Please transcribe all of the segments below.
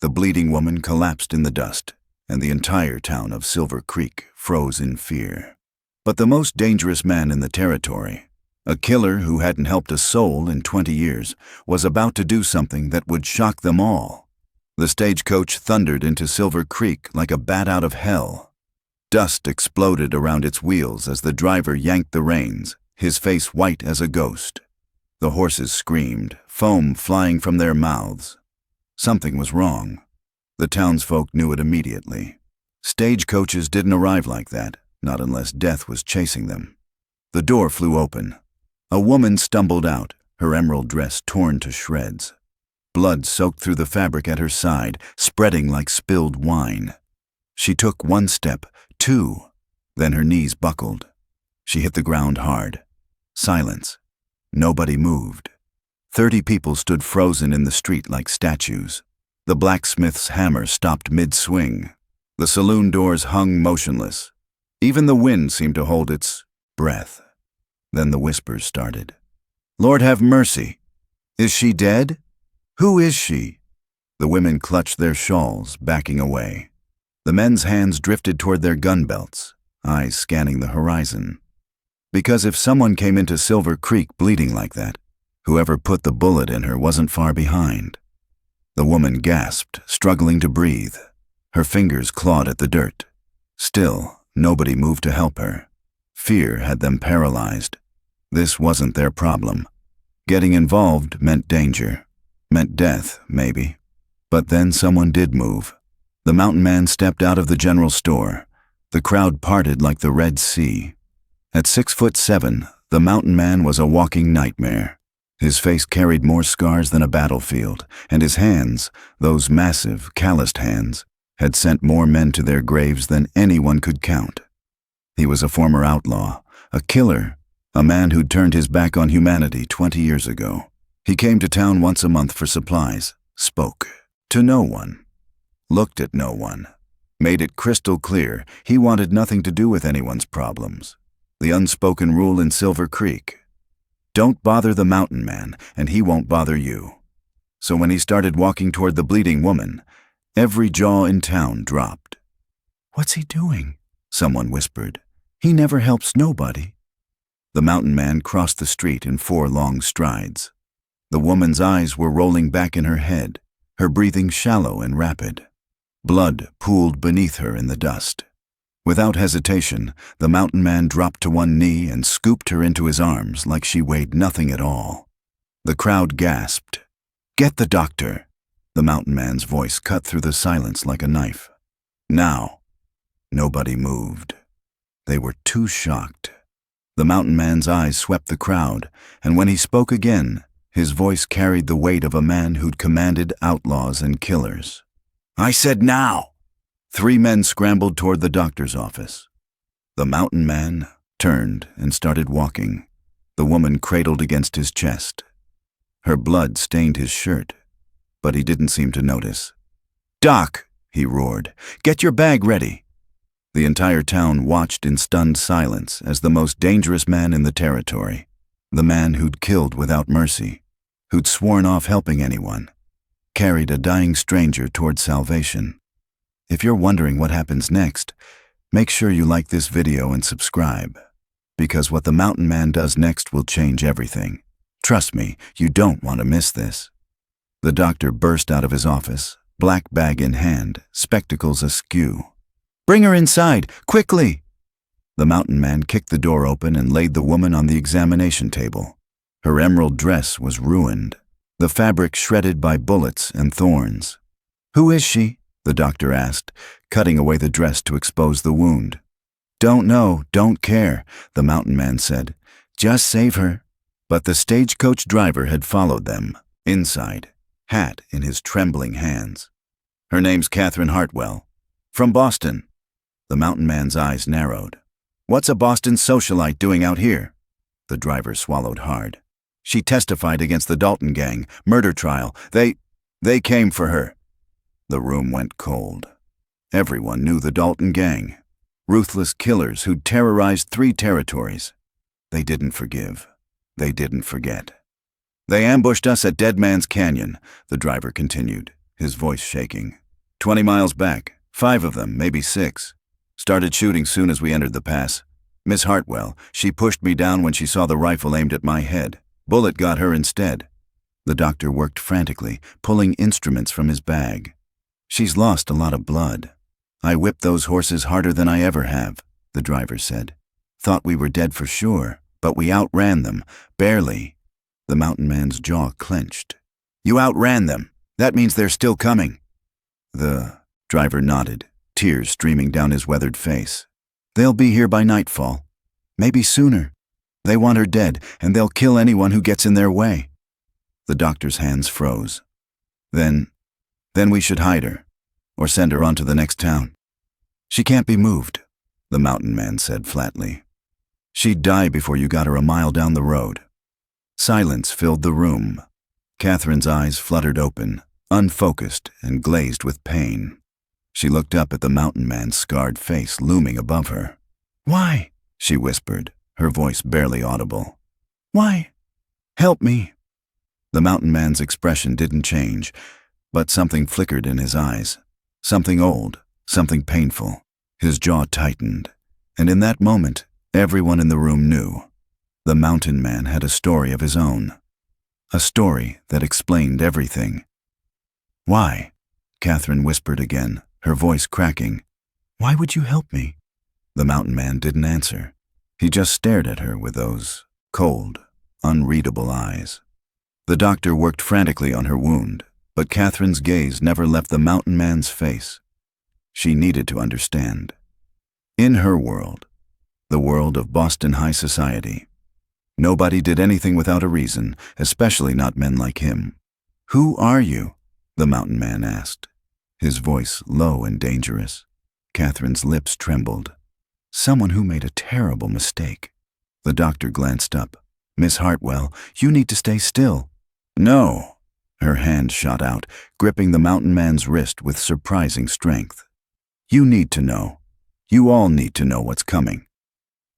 The bleeding woman collapsed in the dust, and the entire town of Silver Creek froze in fear. But the most dangerous man in the territory, a killer who hadn't helped a soul in 20 years, was about to do something that would shock them all. The stagecoach thundered into Silver Creek like a bat out of hell. Dust exploded around its wheels as the driver yanked the reins, his face white as a ghost. The horses screamed, foam flying from their mouths. Something was wrong. The townsfolk knew it immediately. Stagecoaches didn't arrive like that, not unless death was chasing them. The door flew open. A woman stumbled out, her emerald dress torn to shreds. Blood soaked through the fabric at her side, spreading like spilled wine. She took one step, two, then her knees buckled. She hit the ground hard. Silence. Nobody moved. 30 people stood frozen in the street like statues. The blacksmith's hammer stopped mid-swing. The saloon doors hung motionless. Even the wind seemed to hold its breath. Then the whispers started. "Lord have mercy. Is she dead? Who is she?" The women clutched their shawls, backing away. The men's hands drifted toward their gun belts, eyes scanning the horizon. Because if someone came into Silver Creek bleeding like that, whoever put the bullet in her wasn't far behind. The woman gasped, struggling to breathe. Her fingers clawed at the dirt. Still, nobody moved to help her. Fear had them paralyzed. This wasn't their problem. Getting involved meant danger, meant death, maybe. But then someone did move. The mountain man stepped out of the general store. The crowd parted like the Red Sea. At 6'7", the mountain man was a walking nightmare. His face carried more scars than a battlefield, and his hands, those massive, calloused hands, had sent more men to their graves than anyone could count. He was a former outlaw, a killer, a man who'd turned his back on humanity 20 years ago. He came to town once a month for supplies, spoke to no one, looked at no one, made it crystal clear he wanted nothing to do with anyone's problems. The unspoken rule in Silver Creek: don't bother the mountain man, and he won't bother you. So when he started walking toward the bleeding woman, every jaw in town dropped. "What's he doing?" someone whispered. "He never helps nobody." The mountain man crossed the street in 4 long strides. The woman's eyes were rolling back in her head, her breathing shallow and rapid. Blood pooled beneath her in the dust. Without hesitation, the mountain man dropped to one knee and scooped her into his arms like she weighed nothing at all. The crowd gasped. "Get the doctor!" The mountain man's voice cut through the silence like a knife. Now, nobody moved. They were too shocked. The mountain man's eyes swept the crowd, and when he spoke again, his voice carried the weight of a man who'd commanded outlaws and killers. "I said now!" 3 men scrambled toward the doctor's office. The mountain man turned and started walking, the woman cradled against his chest. Her blood stained his shirt, but he didn't seem to notice. "Doc!" he roared. "Get your bag ready!" The entire town watched in stunned silence as the most dangerous man in the territory, the man who'd killed without mercy, who'd sworn off helping anyone, carried a dying stranger toward salvation. If you're wondering what happens next, make sure you like this video and subscribe, because what the mountain man does next will change everything. Trust me, you don't want to miss this. The doctor burst out of his office, black bag in hand, spectacles askew. "Bring her inside, quickly!" The mountain man kicked the door open and laid the woman on the examination table. Her emerald dress was ruined, the fabric shredded by bullets and thorns. "Who is she?" the doctor asked, cutting away the dress to expose the wound. "Don't know, don't care," the mountain man said. "Just save her." But the stagecoach driver had followed them, inside, hat in his trembling hands. "Her name's Catherine Hartwell. From Boston." The mountain man's eyes narrowed. "What's a Boston socialite doing out here?" The driver swallowed hard. "She testified against the Dalton gang, murder trial. They came for her." The room went cold. Everyone knew the Dalton gang, ruthless killers who'd terrorized 3 territories. They didn't forgive. They didn't forget. "They ambushed us at Dead Man's Canyon," the driver continued, his voice shaking. 20 miles back, 5 of them, maybe 6. Started shooting soon as we entered the pass. Miss Hartwell, she pushed me down when she saw the rifle aimed at my head. Bullet got her instead. The doctor worked frantically, pulling instruments from his bag. She's lost a lot of blood. I whipped those horses harder than I ever have, the driver said. Thought we were dead for sure, but we outran them, barely. The mountain man's jaw clenched. You outran them. That means they're still coming. The driver nodded, tears streaming down his weathered face. They'll be here by nightfall. Maybe sooner. They want her dead, and they'll kill anyone who gets in their way. The doctor's hands froze. Then we should hide her, or send her on to the next town. She can't be moved, the mountain man said flatly. She'd die before you got her a mile down the road. Silence filled the room. Catherine's eyes fluttered open, unfocused and glazed with pain. She looked up at the mountain man's scarred face looming above her. Why? She whispered, her voice barely audible. Why? Help me. The mountain man's expression didn't change, but something flickered in his eyes. Something old, something painful. His jaw tightened, and in that moment, everyone in the room knew. The mountain man had a story of his own. A story that explained everything. Why? Catherine whispered again, her voice cracking. Why would you help me? The mountain man didn't answer. He just stared at her with those cold, unreadable eyes. The doctor worked frantically on her wound, but Catherine's gaze never left the mountain man's face. She needed to understand. In her world, the world of Boston high society, nobody did anything without a reason, especially not men like him. Who are you? The mountain man asked, his voice low and dangerous. Catherine's lips trembled. Someone who made a terrible mistake. The doctor glanced up. Miss Hartwell, you need to stay still. No. Her hand shot out, gripping the mountain man's wrist with surprising strength. You need to know. You all need to know what's coming.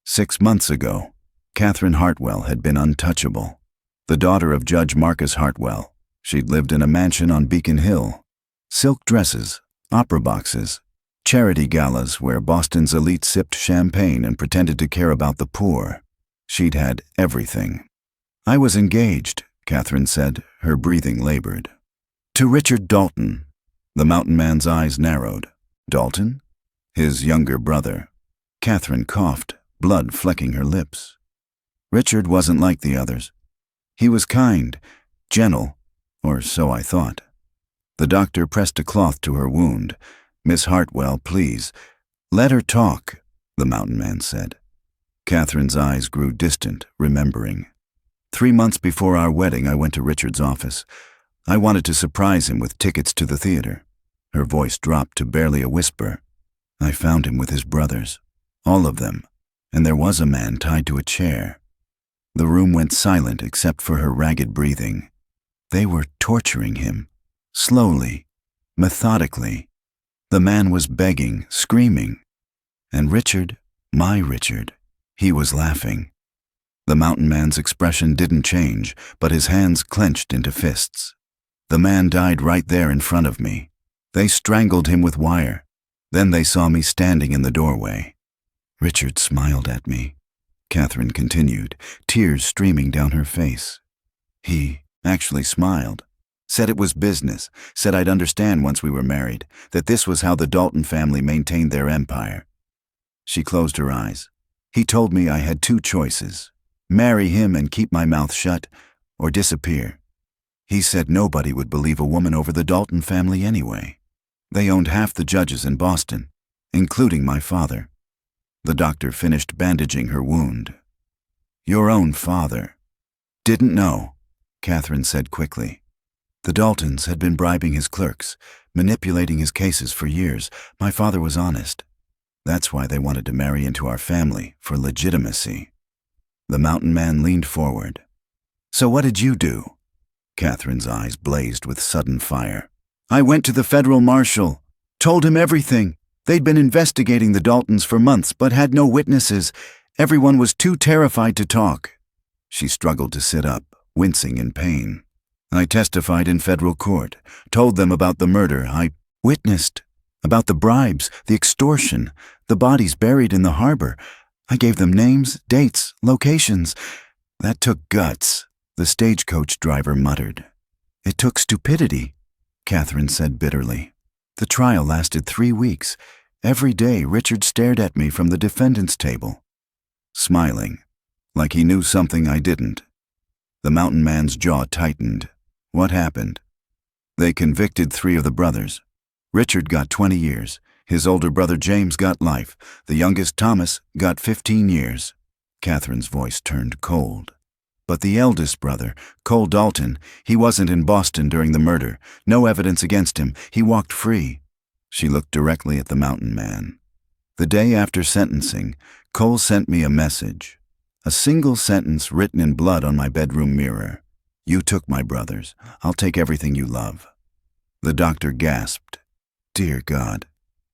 6 months ago, Catherine Hartwell had been untouchable. The daughter of Judge Marcus Hartwell. She'd lived in a mansion on Beacon Hill. Silk dresses, opera boxes, charity galas where Boston's elite sipped champagne and pretended to care about the poor. She'd had everything. I was engaged, Catherine said, her breathing labored. To Richard Dalton. The mountain man's eyes narrowed. Dalton? His younger brother. Catherine coughed, blood flecking her lips. Richard wasn't like the others. He was kind, gentle, or so I thought. The doctor pressed a cloth to her wound. Miss Hartwell, please. Let her talk, the mountain man said. Catherine's eyes grew distant, remembering. 3 months before our wedding, I went to Richard's office. I wanted to surprise him with tickets to the theater. Her voice dropped to barely a whisper. I found him with his brothers, all of them, and there was a man tied to a chair. The room went silent except for her ragged breathing. They were torturing him, slowly, methodically. The man was begging, screaming. And Richard, my Richard, he was laughing. The mountain man's expression didn't change, but his hands clenched into fists. The man died right there in front of me. They strangled him with wire. Then they saw me standing in the doorway. Richard smiled at me. Catherine continued, tears streaming down her face. He actually smiled. Said it was business, said I'd understand once we were married, that this was how the Dalton family maintained their empire. She closed her eyes. He told me I had 2 choices, marry him and keep my mouth shut, or disappear. He said nobody would believe a woman over the Dalton family anyway. They owned half the judges in Boston, including my father. The doctor finished bandaging her wound. Your own father. Didn't know, Catherine said quickly. The Daltons had been bribing his clerks, manipulating his cases for years. My father was honest. That's why they wanted to marry into our family, for legitimacy. The mountain man leaned forward. So what did you do? Catherine's eyes blazed with sudden fire. I went to the federal marshal, told him everything. They'd been investigating the Daltons for months, but had no witnesses. Everyone was too terrified to talk. She struggled to sit up, wincing in pain. I testified in federal court, told them about the murder I witnessed, about the bribes, the extortion, the bodies buried in the harbor. I gave them names, dates, locations. That took guts, the stagecoach driver muttered. It took stupidity, Catherine said bitterly. The trial lasted 3 weeks. Every day Richard stared at me from the defendant's table, smiling, like he knew something I didn't. The mountain man's jaw tightened. What happened? They convicted 3 of the brothers. Richard got 20 years. His older brother James got life. The youngest, Thomas, got 15 years. Catherine's voice turned cold. But the eldest brother, Cole Dalton, he wasn't in Boston during the murder. No evidence against him. He walked free. She looked directly at the mountain man. The day after sentencing, Cole sent me a message. A single sentence written in blood on my bedroom mirror. You took my brothers. I'll take everything you love. The doctor gasped. Dear God.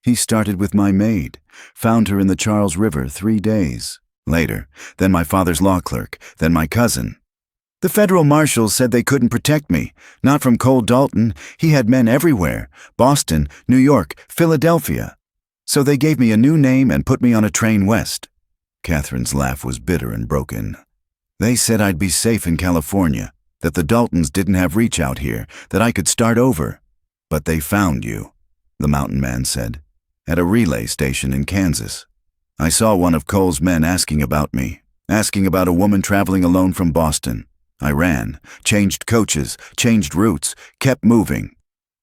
He started with my maid, found her in the Charles River 3 days later, then my father's law clerk, then my cousin. The federal marshals said they couldn't protect me, not from Cole Dalton. He had men everywhere, Boston, New York, Philadelphia. So they gave me a new name and put me on a train west. Catherine's laugh was bitter and broken. They said I'd be safe in California, that the Daltons didn't have reach out here, that I could start over. But they found you, the mountain man said, at a relay station in Kansas. I saw one of Cole's men asking about me, asking about a woman traveling alone from Boston. I ran, changed coaches, changed routes, kept moving.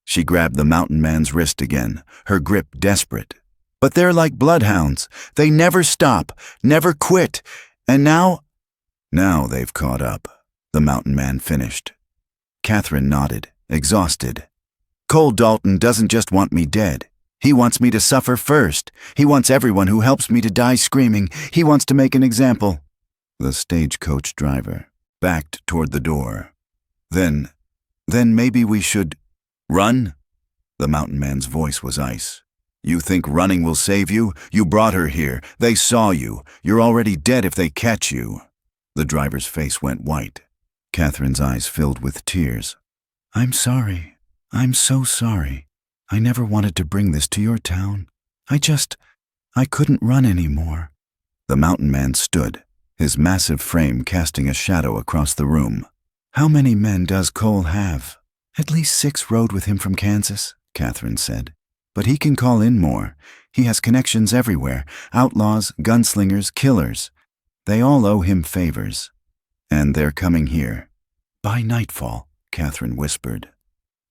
She grabbed the mountain man's wrist again, her grip desperate. But they're like bloodhounds. They never stop, never quit. And now they've caught up, the mountain man finished. Catherine nodded, exhausted. Cole Dalton doesn't just want me dead. He wants me to suffer first. He wants everyone who helps me to die screaming. He wants to make an example. The stagecoach driver backed toward the door. Then maybe we should run? The mountain man's voice was ice. You think running will save you? You brought her here. They saw you. You're already dead if they catch you. The driver's face went white. Catherine's eyes filled with tears. I'm sorry. I'm so sorry. I never wanted to bring this to your town. I couldn't run anymore. The mountain man stood, his massive frame casting a shadow across the room. How many men does Cole have? At least 6 rode with him from Kansas, Catherine said. But he can call in more. He has connections everywhere. Outlaws, gunslingers, killers. They all owe him favors. And they're coming here. By nightfall, Catherine whispered.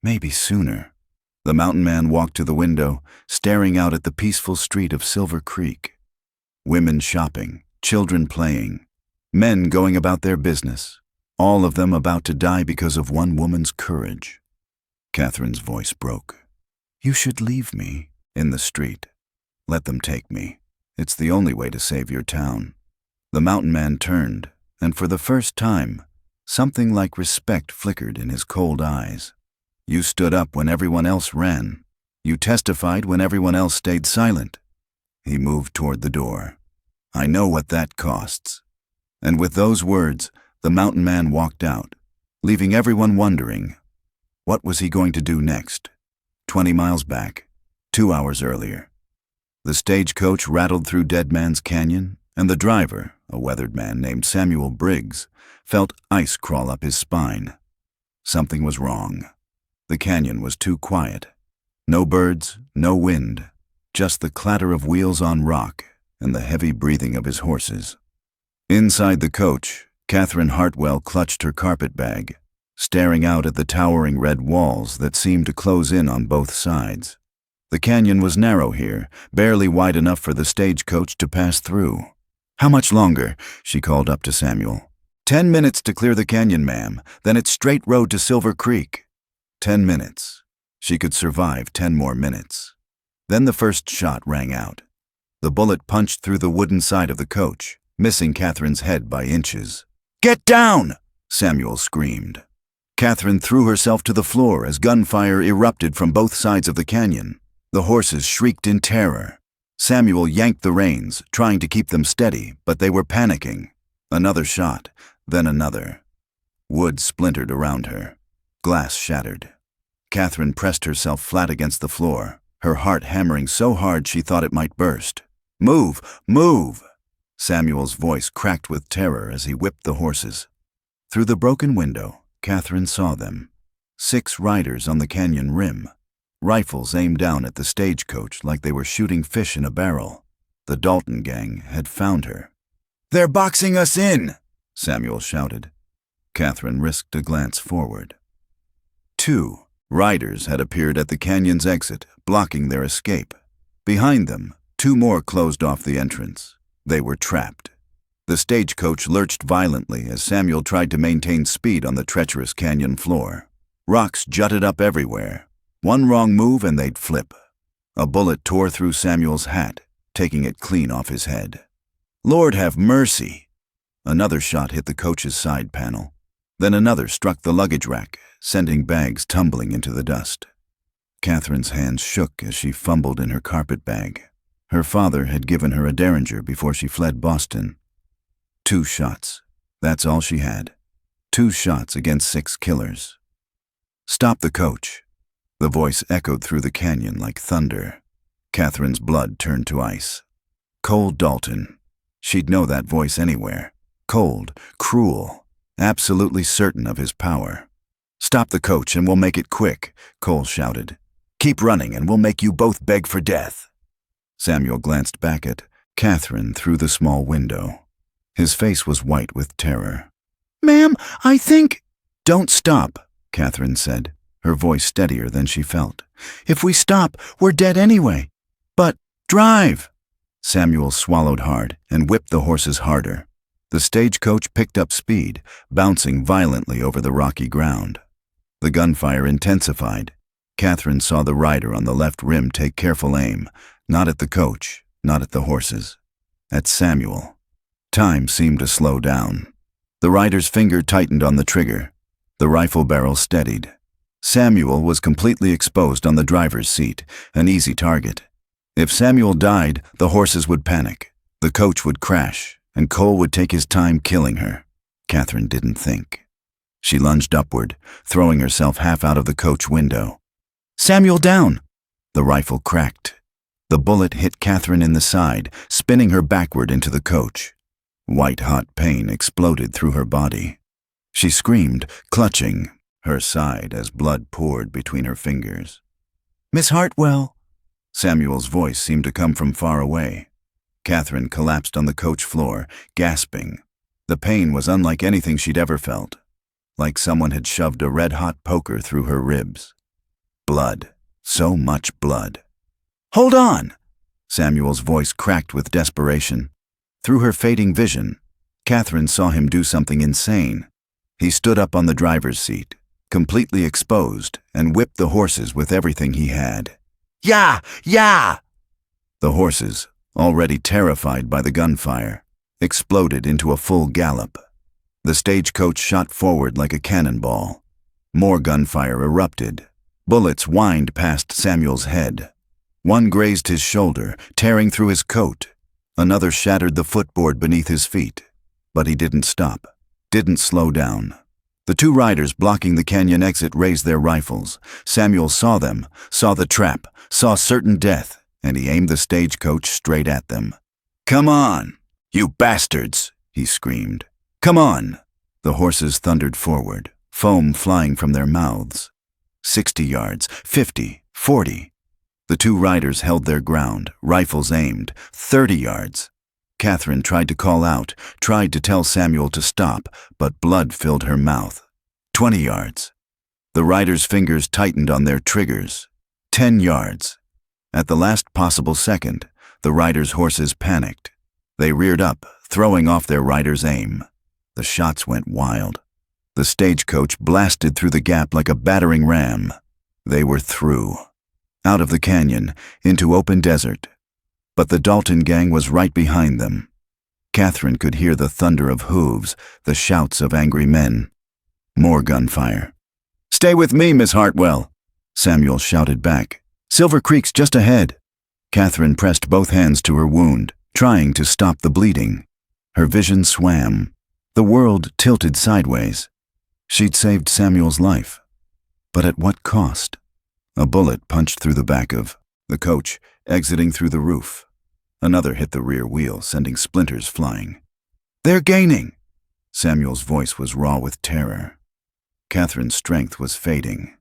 Maybe sooner. The mountain man walked to the window, staring out at the peaceful street of Silver Creek. Women shopping, children playing, men going about their business, all of them about to die because of one woman's courage. Catherine's voice broke. You should leave me in the street. Let them take me. It's the only way to save your town. The mountain man turned, and for the first time, something like respect flickered in his cold eyes. You stood up when everyone else ran. You testified when everyone else stayed silent. He moved toward the door. I know what that costs. And with those words, the mountain man walked out, leaving everyone wondering, what was he going to do next? 20 miles back, 2 hours earlier. The stagecoach rattled through Dead Man's Canyon, and the driver, a weathered man named Samuel Briggs, felt ice crawl up his spine. Something was wrong. The canyon was too quiet. No birds, no wind, just the clatter of wheels on rock and the heavy breathing of his horses. Inside the coach, Catherine Hartwell clutched her carpet bag, staring out at the towering red walls that seemed to close in on both sides. The canyon was narrow here, barely wide enough for the stagecoach to pass through. How much longer? She called up to Samuel. 10 minutes to clear the canyon, ma'am. Then it's straight road to Silver Creek. 10 minutes. She could survive 10 more minutes. Then the first shot rang out. The bullet punched through the wooden side of the coach, missing Catherine's head by inches. Get down! Samuel screamed. Catherine threw herself to the floor as gunfire erupted from both sides of the canyon. The horses shrieked in terror. Samuel yanked the reins, trying to keep them steady, but they were panicking. Another shot, then another. Wood splintered around her. Glass shattered. Catherine pressed herself flat against the floor, her heart hammering so hard she thought it might burst. "Move! Move!" Samuel's voice cracked with terror as he whipped the horses. Through the broken window, Catherine saw them. 6 riders on the canyon rim, rifles aimed down at the stagecoach like they were shooting fish in a barrel. The Dalton gang had found her. "They're boxing us in!" Samuel shouted. Catherine risked a glance forward. 2 riders had appeared at the canyon's exit, blocking their escape. Behind them, 2 more closed off the entrance. They were trapped. The stagecoach lurched violently as Samuel tried to maintain speed on the treacherous canyon floor. Rocks jutted up everywhere. One wrong move and they'd flip. A bullet tore through Samuel's hat, taking it clean off his head. "Lord have mercy!" Another shot hit the coach's side panel. Then another struck the luggage rack, sending bags tumbling into the dust. Catherine's hands shook as she fumbled in her carpet bag. Her father had given her a Derringer before she fled Boston. 2 shots. That's all she had. 2 shots against 6 killers. "Stop the coach." The voice echoed through the canyon like thunder. Catherine's blood turned to ice. Cole Dalton. She'd know that voice anywhere. Cold, cruel, absolutely certain of his power. "Stop the coach and we'll make it quick," Cole shouted. "Keep running and we'll make you both beg for death." Samuel glanced back at Catherine through the small window. His face was white with terror. "Ma'am, I think—" "Don't stop," Catherine said, her voice steadier than she felt. "If we stop, we're dead anyway. But drive!" Samuel swallowed hard and whipped the horses harder. The stagecoach picked up speed, bouncing violently over the rocky ground. The gunfire intensified. Catherine saw the rider on the left rim take careful aim, not at the coach, not at the horses, at Samuel. Time seemed to slow down. The rider's finger tightened on the trigger. The rifle barrel steadied. Samuel was completely exposed on the driver's seat, an easy target. If Samuel died, the horses would panic. The coach would crash, and Cole would take his time killing her. Catherine didn't think. She lunged upward, throwing herself half out of the coach window. "Samuel, down!" The rifle cracked. The bullet hit Catherine in the side, spinning her backward into the coach. White-hot pain exploded through her body. She screamed, clutching her side as blood poured between her fingers. "Miss Hartwell!" Samuel's voice seemed to come from far away. Catherine collapsed on the coach floor, gasping. The pain was unlike anything she'd ever felt, like someone had shoved a red-hot poker through her ribs. Blood. So much blood. "Hold on!" Samuel's voice cracked with desperation. Through her fading vision, Catherine saw him do something insane. He stood up on the driver's seat, completely exposed, and whipped the horses with everything he had. "Yeah! Yeah!" The horses, already terrified by the gunfire, exploded into a full gallop. The stagecoach shot forward like a cannonball. More gunfire erupted. Bullets whined past Samuel's head. One grazed his shoulder, tearing through his coat. Another shattered the footboard beneath his feet. But he didn't stop, didn't slow down. The 2 riders blocking the canyon exit raised their rifles. Samuel saw them, saw the trap, saw certain death, and he aimed the stagecoach straight at them. "Come on, you bastards!" he screamed. "Come on!" The horses thundered forward, foam flying from their mouths. 60 yards, 50, 40. The 2 riders held their ground, rifles aimed, 30 yards. Catherine tried to call out, tried to tell Samuel to stop, but blood filled her mouth. 20 yards. The riders' fingers tightened on their triggers. 10 yards. At the last possible second, the riders' horses panicked. They reared up, throwing off their riders' aim. The shots went wild. The stagecoach blasted through the gap like a battering ram. They were through. Out of the canyon, into open desert. But the Dalton gang was right behind them. Catherine could hear the thunder of hooves, the shouts of angry men. More gunfire. "Stay with me, Miss Hartwell," Samuel shouted back. "Silver Creek's just ahead." Catherine pressed both hands to her wound, trying to stop the bleeding. Her vision swam. The world tilted sideways. She'd saved Samuel's life. But at what cost? A bullet punched through the back of the coach, exiting through the roof. Another hit the rear wheel, sending splinters flying. "They're gaining!" Samuel's voice was raw with terror. Catherine's strength was fading.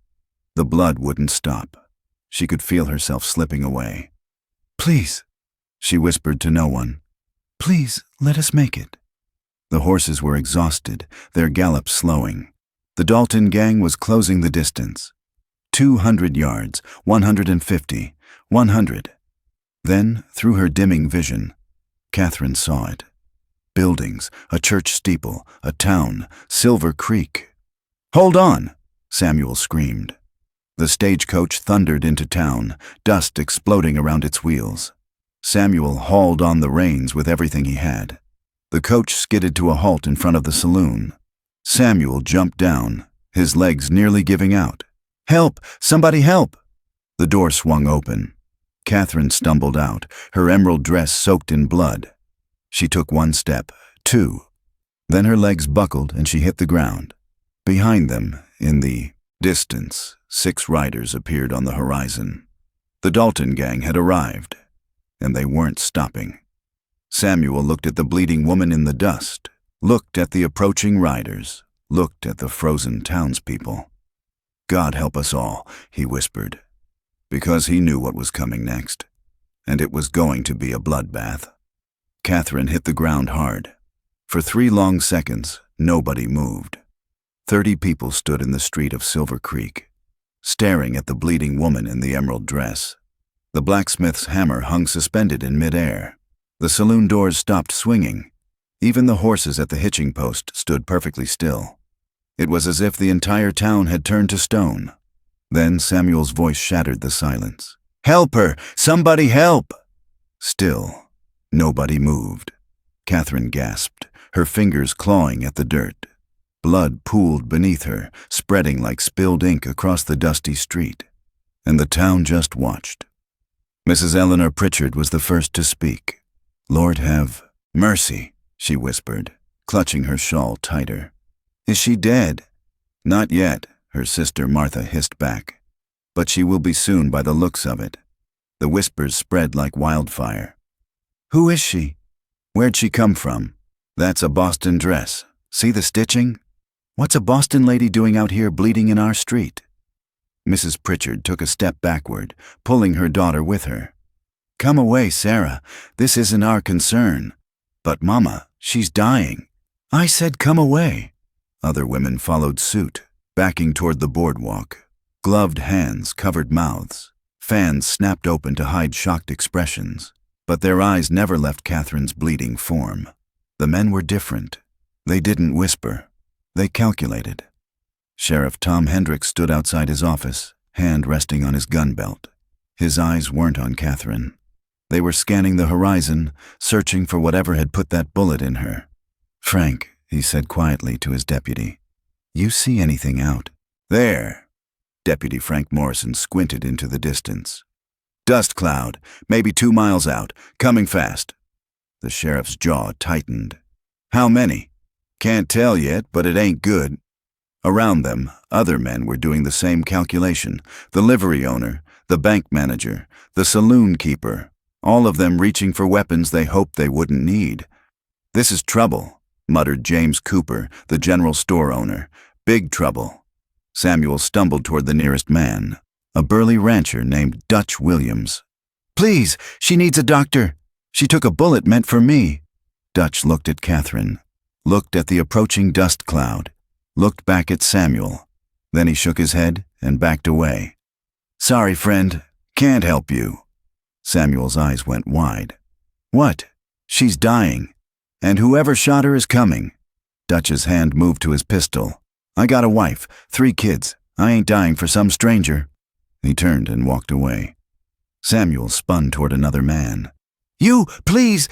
The blood wouldn't stop. She could feel herself slipping away. "Please," she whispered to no one. "Please, let us make it." The horses were exhausted, their gallop slowing. The Dalton gang was closing the distance. 200 yards, 150, 100. Then, through her dimming vision, Catherine saw it. Buildings, a church steeple, a town, Silver Creek. "Hold on!" Samuel screamed. The stagecoach thundered into town, dust exploding around its wheels. Samuel hauled on the reins with everything he had. The coach skidded to a halt in front of the saloon. Samuel jumped down, his legs nearly giving out. "Help! Somebody help!" The door swung open. Catherine stumbled out, her emerald dress soaked in blood. She took one step, two. Then her legs buckled and she hit the ground. Behind them, in the distance, 6 riders appeared on the horizon. The Dalton gang had arrived, and they weren't stopping. Samuel looked at the bleeding woman in the dust, looked at the approaching riders, looked at the frozen townspeople. "God help us all," he whispered, because he knew what was coming next, and it was going to be a bloodbath. Catherine hit the ground hard. For 3 long seconds, nobody moved. 30 people stood in the street of Silver Creek, staring at the bleeding woman in the emerald dress. The blacksmith's hammer hung suspended in midair. The saloon doors stopped swinging. Even the horses at the hitching post stood perfectly still. It was as if the entire town had turned to stone. Then Samuel's voice shattered the silence. "Help her! Somebody help!" Still, nobody moved. Catherine gasped, her fingers clawing at the dirt. Blood pooled beneath her, spreading like spilled ink across the dusty street. And the town just watched. Mrs. Eleanor Pritchard was the first to speak. "Lord have mercy," she whispered, clutching her shawl tighter. "Is she dead?" "Not yet," her sister Martha hissed back. "But she will be soon by the looks of it." The whispers spread like wildfire. "Who is she? Where'd she come from?" "That's a Boston dress. See the stitching? What's a Boston lady doing out here bleeding in our street?" Mrs. Pritchard took a step backward, pulling her daughter with her. "Come away, Sarah. This isn't our concern." "But Mama, she's dying." "I said come away." Other women followed suit, backing toward the boardwalk. Gloved hands covered mouths. Fans snapped open to hide shocked expressions. But their eyes never left Catherine's bleeding form. The men were different. They didn't whisper. They calculated. Sheriff Tom Hendricks stood outside his office, hand resting on his gun belt. His eyes weren't on Catherine. They were scanning the horizon, searching for whatever had put that bullet in her. "Frank," he said quietly to his deputy, "you see anything out?" "There." Deputy Frank Morrison squinted into the distance. "Dust cloud, maybe 2 miles out, coming fast." The sheriff's jaw tightened. "How many?" "Can't tell yet, but it ain't good." Around them, other men were doing the same calculation. The livery owner, the bank manager, the saloon keeper, all of them reaching for weapons they hoped they wouldn't need. "This is trouble," muttered James Cooper, the general store owner. "Big trouble." Samuel stumbled toward the nearest man, a burly rancher named Dutch Williams. "Please, she needs a doctor. She took a bullet meant for me." Dutch looked at Catherine, looked at the approaching dust cloud, looked back at Samuel. Then he shook his head and backed away. "Sorry, friend. Can't help you." Samuel's eyes went wide. "What? She's dying. And whoever shot her is coming." Dutch's hand moved to his pistol. "I got a wife, 3 kids. I ain't dying for some stranger." He turned and walked away. Samuel spun toward another man. "You, please!"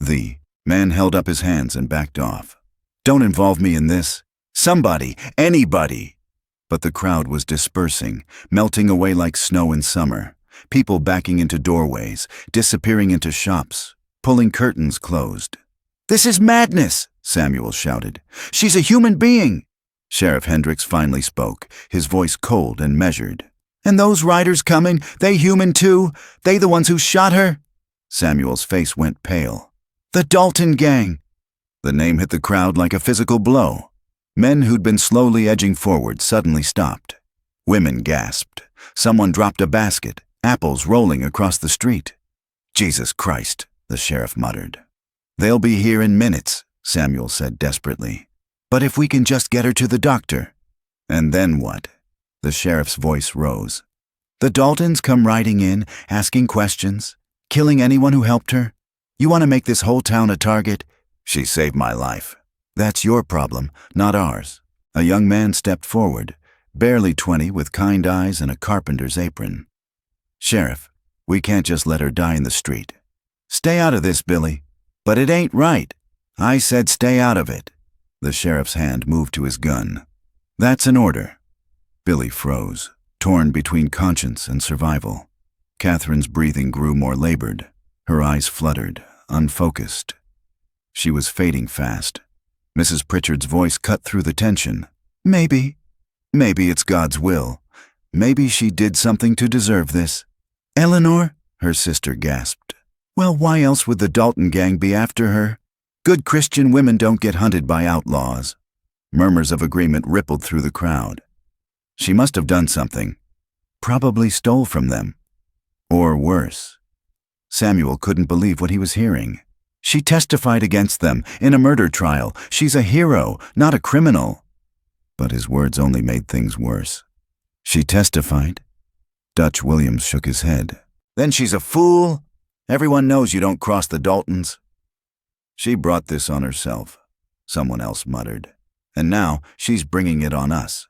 The man held up his hands and backed off. "Don't involve me in this. Somebody, anybody." But the crowd was dispersing, melting away like snow in summer. People backing into doorways, disappearing into shops, pulling curtains closed. "This is madness," Samuel shouted. "She's a human being." Sheriff Hendricks finally spoke, his voice cold and measured. "And those riders coming, they human too? They the ones who shot her?" Samuel's face went pale. "The Dalton gang!" The name hit the crowd like a physical blow. Men who'd been slowly edging forward suddenly stopped. Women gasped. Someone dropped a basket, apples rolling across the street. "Jesus Christ," the sheriff muttered. "They'll be here in minutes," Samuel said desperately. "But if we can just get her to the doctor." "And then what?" The sheriff's voice rose. "The Daltons come riding in, asking questions, killing anyone who helped her. You want to make this whole town a target? She saved my life. That's your problem, not ours." A young man stepped forward, barely 20, with kind eyes and a carpenter's apron. "Sheriff, we can't just let her die in the street." "Stay out of this, Billy." "But it ain't right." "I said stay out of it." The sheriff's hand moved to his gun. "That's an order." Billy froze, torn between conscience and survival. Catherine's breathing grew more labored. Her eyes fluttered, unfocused. She was fading fast. Mrs. Pritchard's voice cut through the tension. Maybe it's God's will. Maybe she did something to deserve this." "Eleanor?" her sister gasped. "Well, why else would the Dalton gang be after her? Good Christian women don't get hunted by outlaws." Murmurs of agreement rippled through the crowd. "She must have done something. Probably stole from them. Or worse." Samuel couldn't believe what he was hearing. "She testified against them in a murder trial. She's a hero, not a criminal." But his words only made things worse. "She testified?" Dutch Williams shook his head. "Then she's a fool. Everyone knows you don't cross the Daltons." "She brought this on herself," someone else muttered. "And now she's bringing it on us."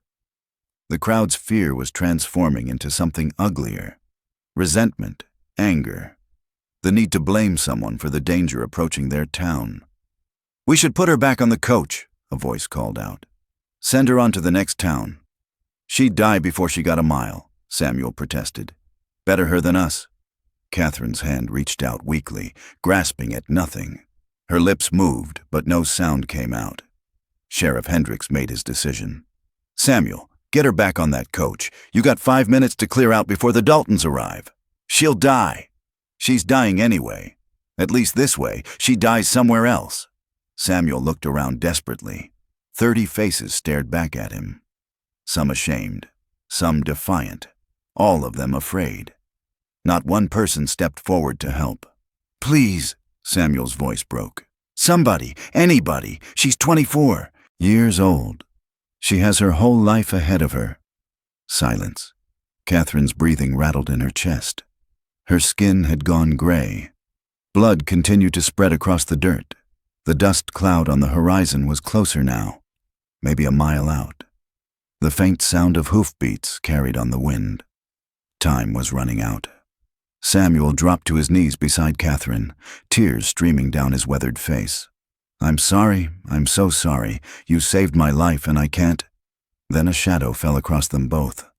The crowd's fear was transforming into something uglier. Resentment, anger, the need to blame someone for the danger approaching their town. "We should put her back on the coach," a voice called out. "Send her on to the next town." "She'd die before she got a mile," Samuel protested. "Better her than us." Catherine's hand reached out weakly, grasping at nothing. Her lips moved, but no sound came out. Sheriff Hendricks made his decision. "Samuel, get her back on that coach. You got 5 minutes to clear out before the Daltons arrive. She'll die. She's dying anyway. At least this way, she dies somewhere else." Samuel looked around desperately. 30 faces stared back at him. Some ashamed, some defiant, all of them afraid. Not one person stepped forward to help. "Please," Samuel's voice broke. "Somebody, anybody. She's 24 years old. She has her whole life ahead of her." Silence. Catherine's breathing rattled in her chest. Her skin had gone gray. Blood continued to spread across the dirt. The dust cloud on the horizon was closer now, maybe a mile out. The faint sound of hoofbeats carried on the wind. Time was running out. Samuel dropped to his knees beside Catherine, tears streaming down his weathered face. I'm so sorry. You saved my life and I can't." Then a shadow fell across them both.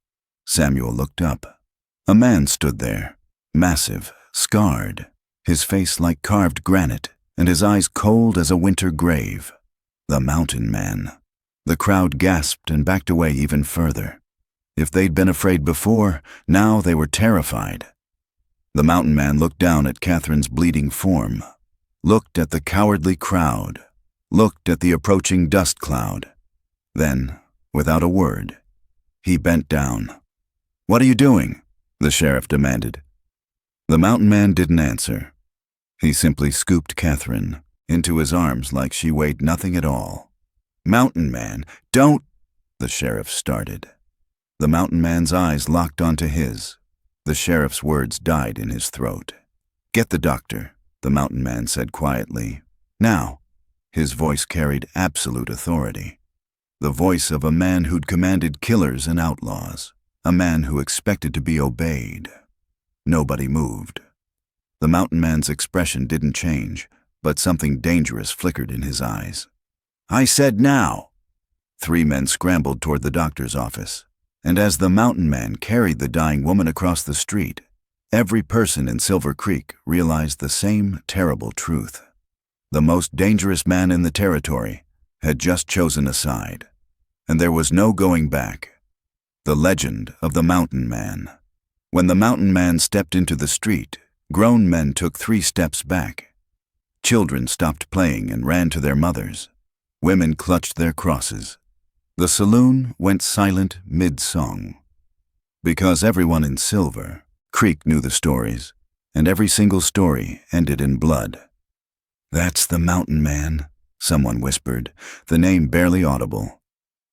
Samuel looked up. A man stood there, massive, scarred, his face like carved granite, and his eyes cold as a winter grave. The Mountain Man. The crowd gasped and backed away even further. If they'd been afraid before, now they were terrified. The Mountain Man looked down at Catherine's bleeding form, looked at the cowardly crowd, looked at the approaching dust cloud. Then, without a word, he bent down. "What are you doing?" the sheriff demanded. The Mountain Man didn't answer. He simply scooped Catherine into his arms like she weighed nothing at all. "Mountain Man, don't—" the sheriff started. The Mountain Man's eyes locked onto his. The sheriff's words died in his throat. "Get the doctor," the Mountain Man said quietly. "Now." His voice carried absolute authority. The voice of a man who'd commanded killers and outlaws. A man who expected to be obeyed. Nobody moved. The Mountain Man's expression didn't change, but something dangerous flickered in his eyes. "I said now." 3 men scrambled toward the doctor's office, and as the Mountain Man carried the dying woman across the street, every person in Silver Creek realized the same terrible truth. The most dangerous man in the territory had just chosen a side. and there was no going back. The legend of the Mountain Man. When the Mountain Man stepped into the street, grown men took 3 steps back. Children stopped playing and ran to their mothers. Women clutched their crosses. The saloon went silent mid-song. Because everyone in Silver Creek knew the stories, and every single story ended in blood. "That's the Mountain Man," someone whispered, the name barely audible.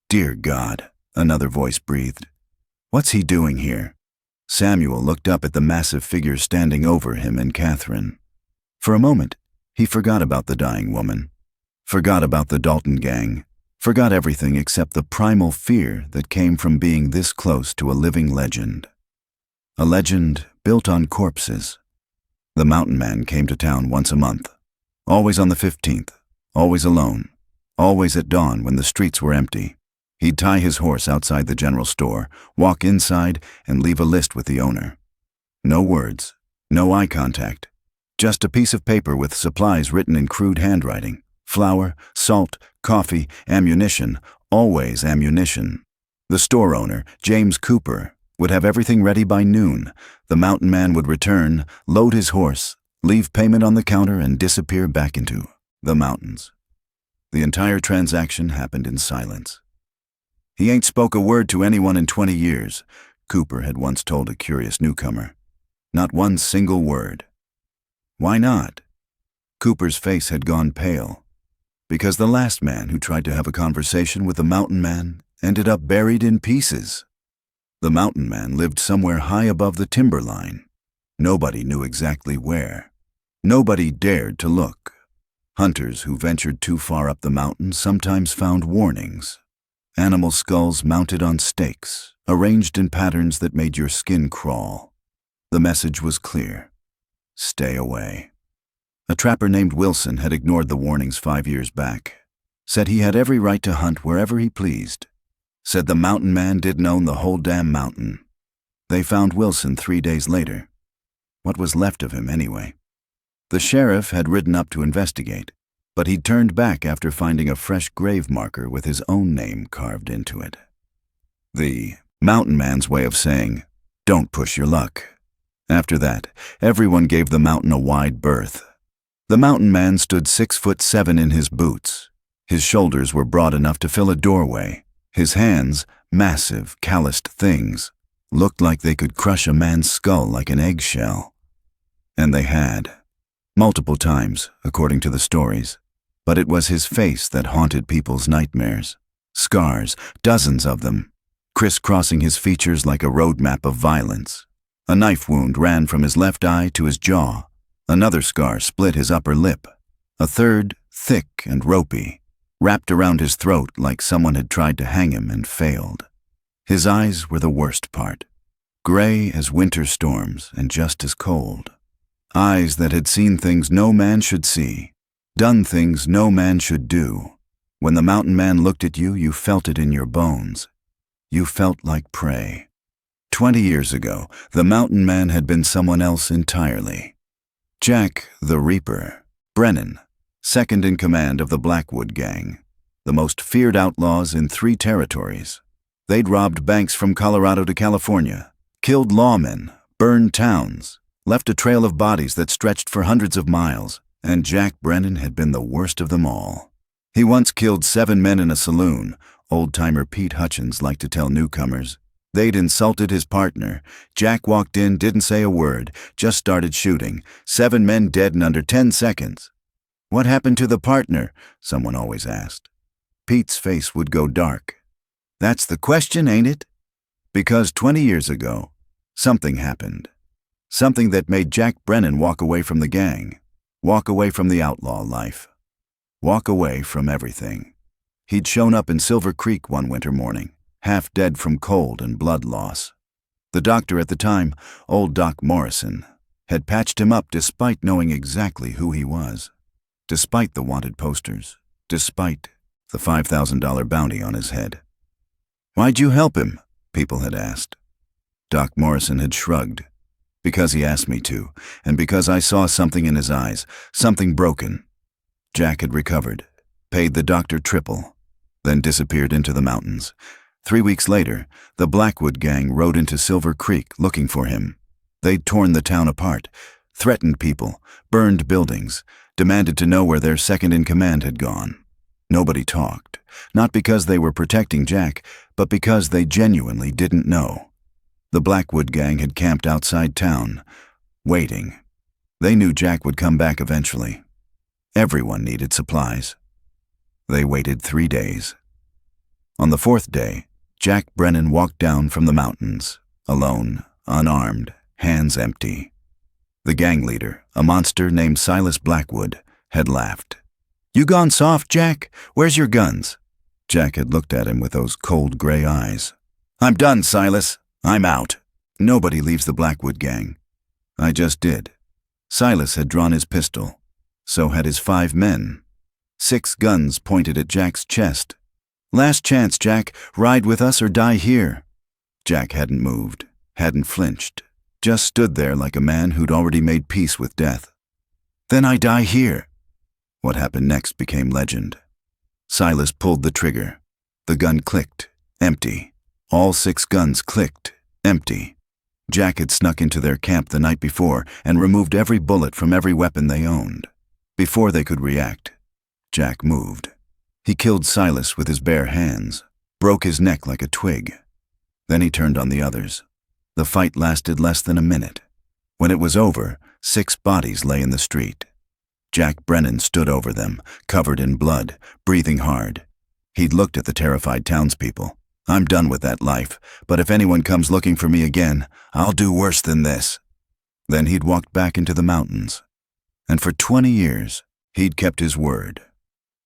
"Dear God," another voice breathed. "What's he doing here?" Samuel looked up at the massive figure standing over him and Catherine. For a moment, he forgot about the dying woman, forgot about the Dalton gang, forgot everything except the primal fear that came from being this close to a living legend. A legend built on corpses. The Mountain Man came to town once a month, always on the 15th, always alone, always at dawn when the streets were empty. He'd tie his horse outside the general store, walk inside, and leave a list with the owner. No words, no eye contact, just a piece of paper with supplies written in crude handwriting. Flour, salt, coffee, ammunition, always ammunition. The store owner, James Cooper, would have everything ready by noon. The Mountain Man would return, load his horse, leave payment on the counter, and disappear back into the mountains. The entire transaction happened in silence. "He ain't spoke a word to anyone in 20 years, Cooper had once told a curious newcomer. Not one single word. Why not? Cooper's face had gone pale. Because the last man who tried to have a conversation with the Mountain Man ended up buried in pieces. The Mountain Man lived somewhere high above the timberline. Nobody knew exactly where. Nobody dared to look. Hunters who ventured too far up the mountain sometimes found warnings. Animal skulls mounted on stakes, arranged in patterns that made your skin crawl. The message was clear. Stay away. A trapper named Wilson had ignored the warnings 5 years back. Said he had every right to hunt wherever he pleased. Said the Mountain Man didn't own the whole damn mountain. They found Wilson 3 days later. What was left of him anyway? The sheriff had ridden up to investigate, but he'd turned back after finding a fresh grave marker with his own name carved into it. The Mountain Man's way of saying, "Don't push your luck." After that, everyone gave the mountain a wide berth. The Mountain Man stood 6'7" in his boots. His shoulders were broad enough to fill a doorway. His hands, massive, calloused things, looked like they could crush a man's skull like an eggshell. And they had. Multiple times, according to the stories. But it was his face that haunted people's nightmares. Scars, dozens of them, crisscrossing his features like a roadmap of violence. A knife wound ran from his left eye to his jaw. Another scar split his upper lip. A third, thick and ropey, wrapped around his throat like someone had tried to hang him and failed. His eyes were the worst part. Gray as winter storms and just as cold. Eyes that had seen things no man should see, done things no man should do. When the Mountain Man looked at you, you felt it in your bones. You felt like prey. 20 years ago, the Mountain Man had been someone else entirely. Jack the Reaper, Brennan, second in command of the Blackwood Gang, the most feared outlaws in 3 territories. They'd robbed banks from Colorado to California, killed lawmen, burned towns, left a trail of bodies that stretched for hundreds of miles, and Jack Brennan had been the worst of them all. He once killed 7 men in a saloon, old-timer Pete Hutchins liked to tell newcomers. They'd insulted his partner. Jack walked in, didn't say a word, just started shooting. 7 men dead in under 10 seconds. "What happened to the partner?" someone always asked. Pete's face would go dark. "That's the question, ain't it?" Because 20 years ago, something happened. Something that made Jack Brennan walk away from the gang, walk away from the outlaw life, walk away from everything. He'd shown up in Silver Creek one winter morning, half dead from cold and blood loss. The doctor at the time, old Doc Morrison, had patched him up despite knowing exactly who he was, despite the wanted posters, despite the $5,000 bounty on his head. "Why'd you help him?" people had asked. Doc Morrison had shrugged. "Because he asked me to, and because I saw something in his eyes, something broken." Jack had recovered, paid the doctor triple. then disappeared into the mountains. 3 weeks later, the Blackwood gang rode into Silver Creek looking for him. They'd torn the town apart, threatened people, burned buildings, demanded to know where their second-in-command had gone. Nobody talked, not because they were protecting Jack, but because they genuinely didn't know. The Blackwood gang had camped outside town, waiting. They knew Jack would come back eventually. Everyone needed supplies. They waited 3 days. On the 4th day, Jack Brennan walked down from the mountains, alone, unarmed, hands empty. The gang leader, a monster named Silas Blackwood, had laughed. "You gone soft, Jack? Where's your guns?" Jack had looked at him with those cold gray eyes. "I'm done, Silas. I'm out. Nobody leaves the Blackwood gang." "I just did." Silas had drawn his pistol. So had his 5 men. 6 guns pointed at Jack's chest. "Last chance, Jack. Ride with us or die here." Jack hadn't moved, hadn't flinched, just stood there like a man who'd already made peace with death. "Then I die here." What happened next became legend. Silas pulled the trigger. The gun clicked, empty. All 6 guns clicked, empty. Jack had snuck into their camp the night before and removed every bullet from every weapon they owned. Before they could react, Jack moved. He killed Silas with his bare hands, broke his neck like a twig. Then he turned on the others. The fight lasted less than a minute. When it was over, 6 bodies lay in the street. Jack Brennan stood over them, covered in blood, breathing hard. He'd looked at the terrified townspeople. "I'm done with that life, but if anyone comes looking for me again, I'll do worse than this." Then he'd walked back into the mountains. And for 20 years, he'd kept his word.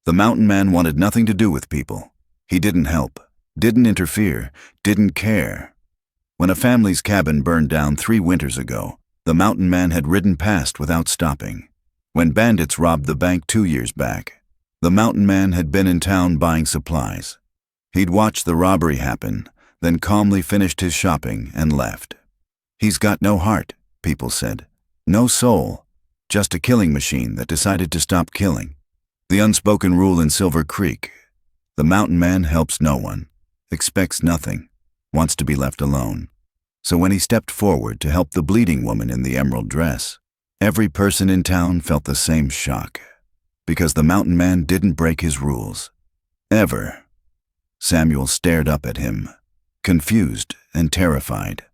The mountain man wanted nothing to do with people. He didn't help, didn't interfere, didn't care. When a family's cabin burned down 3 winters ago, the mountain man had ridden past without stopping. When bandits robbed the bank 2 years back, the mountain man had been in town buying supplies. He'd watched the robbery happen, then calmly finished his shopping and left. "He's got no heart," people said. "No soul. Just a killing machine that decided to stop killing." The unspoken rule in Silver Creek: the mountain man helps no one, expects nothing, wants to be left alone. So when he stepped forward to help the bleeding woman in the emerald dress, every person in town felt the same shock, because the mountain man didn't break his rules. Ever. Samuel stared up at him, confused and terrified.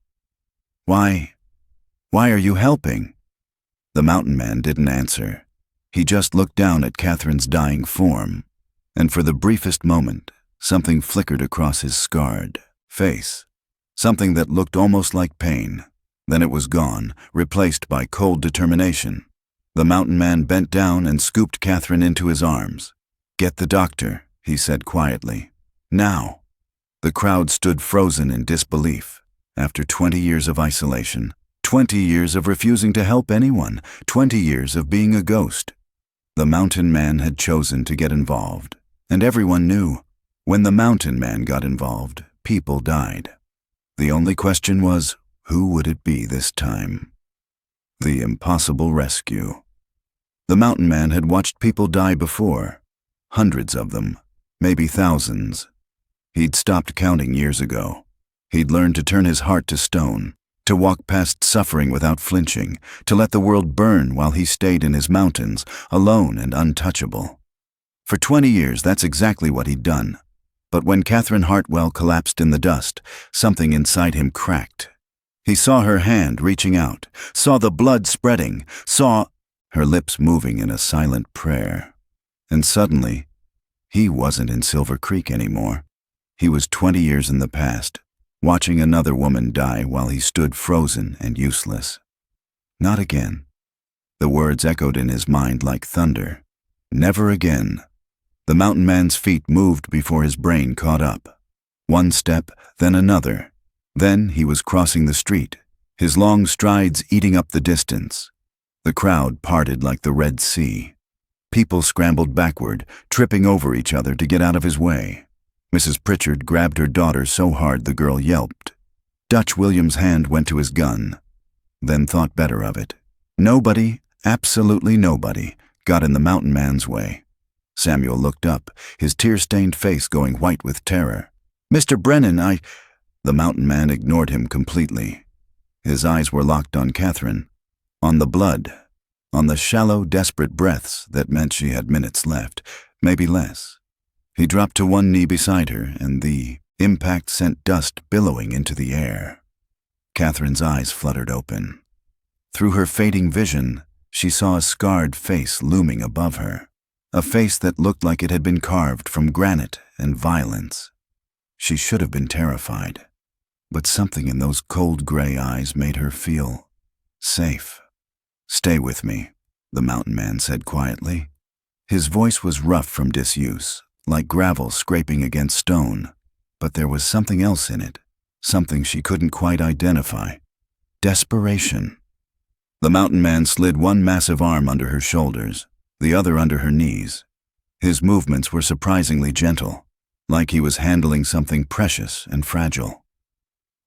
Why are you helping?" The mountain man didn't answer. He just looked down at Catherine's dying form, and for the briefest moment, something flickered across his scarred face. Something that looked almost like pain. Then it was gone, replaced by cold determination. The mountain man bent down and scooped Catherine into his arms. "Get the doctor," he said quietly. "Now." The crowd stood frozen in disbelief. After 20 years of isolation, 20 years of refusing to help anyone, 20 years of being a ghost, the mountain man had chosen to get involved. And everyone knew, when the mountain man got involved, people died. The only question was, who would it be this time? The impossible rescue. The mountain man had watched people die before. Hundreds of them, maybe thousands. He'd stopped counting years ago. He'd learned to turn his heart to stone, to walk past suffering without flinching, to let the world burn while he stayed in his mountains, alone and untouchable. For 20 years, that's exactly what he'd done. But when Catherine Hartwell collapsed in the dust, something inside him cracked. He saw her hand reaching out, saw the blood spreading, saw her lips moving in a silent prayer. And suddenly, he wasn't in Silver Creek anymore. He was 20 years in the past, watching another woman die while he stood frozen and useless. Not again. The words echoed in his mind like thunder. Never again. The mountain man's feet moved before his brain caught up. One step, then another. Then he was crossing the street, his long strides eating up the distance. The crowd parted like the Red Sea. People scrambled backward, tripping over each other to get out of his way. Mrs. Pritchard grabbed her daughter so hard the girl yelped. Dutch William's hand went to his gun, then thought better of it. Nobody, absolutely nobody, got in the mountain man's way. Samuel looked up, his tear-stained face going white with terror. "Mr. Brennan, The mountain man ignored him completely. His eyes were locked on Catherine, on the blood, on the shallow, desperate breaths that meant she had minutes left, maybe less. He dropped to one knee beside her, and the impact sent dust billowing into the air. Catherine's eyes fluttered open. Through her fading vision, she saw a scarred face looming above her, a face that looked like it had been carved from granite and violence. She should have been terrified, but something in those cold gray eyes made her feel safe. "Stay with me," the mountain man said quietly. His voice was rough from disuse, like gravel scraping against stone, but there was something else in it, something she couldn't quite identify. Desperation. The mountain man slid one massive arm under her shoulders, the other under her knees. His movements were surprisingly gentle, like he was handling something precious and fragile.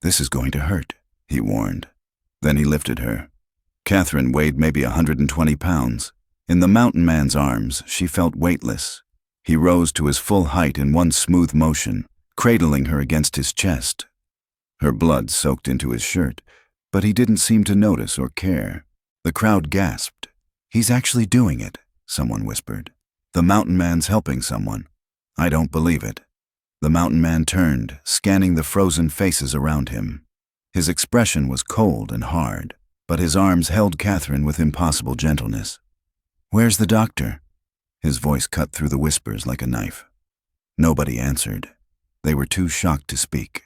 "This is going to hurt," he warned. Then he lifted her. Catherine weighed maybe 120 pounds. In the mountain man's arms, she felt weightless. He rose to his full height in one smooth motion, cradling her against his chest. Her blood soaked into his shirt, but he didn't seem to notice or care. The crowd gasped. "He's actually doing it," someone whispered. "The mountain man's helping someone." "I don't believe it." The mountain man turned, scanning the frozen faces around him. His expression was cold and hard, but his arms held Catherine with impossible gentleness. "Where's the doctor?" His voice cut through the whispers like a knife. Nobody answered. They were too shocked to speak.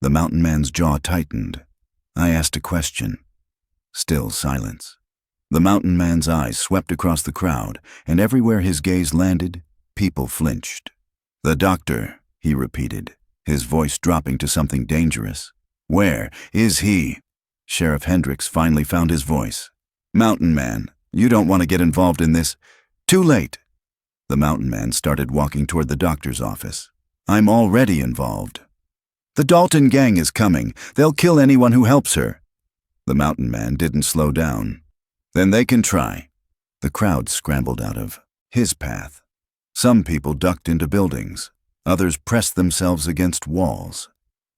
The mountain man's jaw tightened. I asked a question. Still silence. The mountain man's eyes swept across the crowd, and everywhere his gaze landed, people flinched. "The doctor," he repeated, his voice dropping to something dangerous. "Where is he?" Sheriff Hendricks finally found his voice. "Mountain man, you don't want to get involved in this. Too late." The mountain man started walking toward the doctor's office. "I'm already involved. The Dalton gang is coming. They'll kill anyone who helps her." The mountain man didn't slow down. "Then they can try." The crowd scrambled out of his path. Some people ducked into buildings. Others pressed themselves against walls.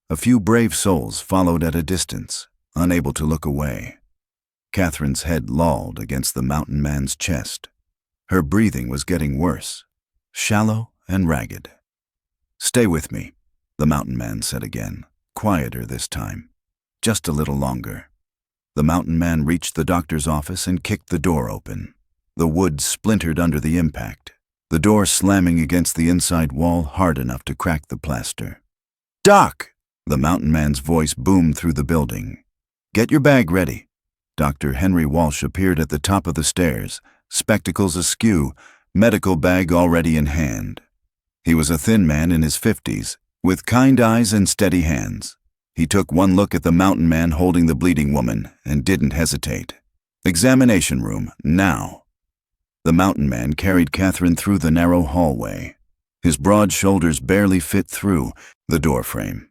A few brave souls followed at a distance, unable to look away. Catherine's head lolled against the mountain man's chest. Her breathing was getting worse, shallow and ragged. "Stay with me," the mountain man said again, quieter this time. "Just a little longer." The mountain man reached the doctor's office and kicked the door open. The wood splintered under the impact, the door slamming against the inside wall hard enough to crack the plaster. "Doc!" The mountain man's voice boomed through the building. "Get your bag ready." Dr. Henry Walsh appeared at the top of the stairs, spectacles askew, medical bag already in hand. He was a thin man in his 50s, with kind eyes and steady hands. He took one look at the mountain man holding the bleeding woman and didn't hesitate. "Examination room, now." The mountain man carried Catherine through the narrow hallway. His broad shoulders barely fit through the doorframe.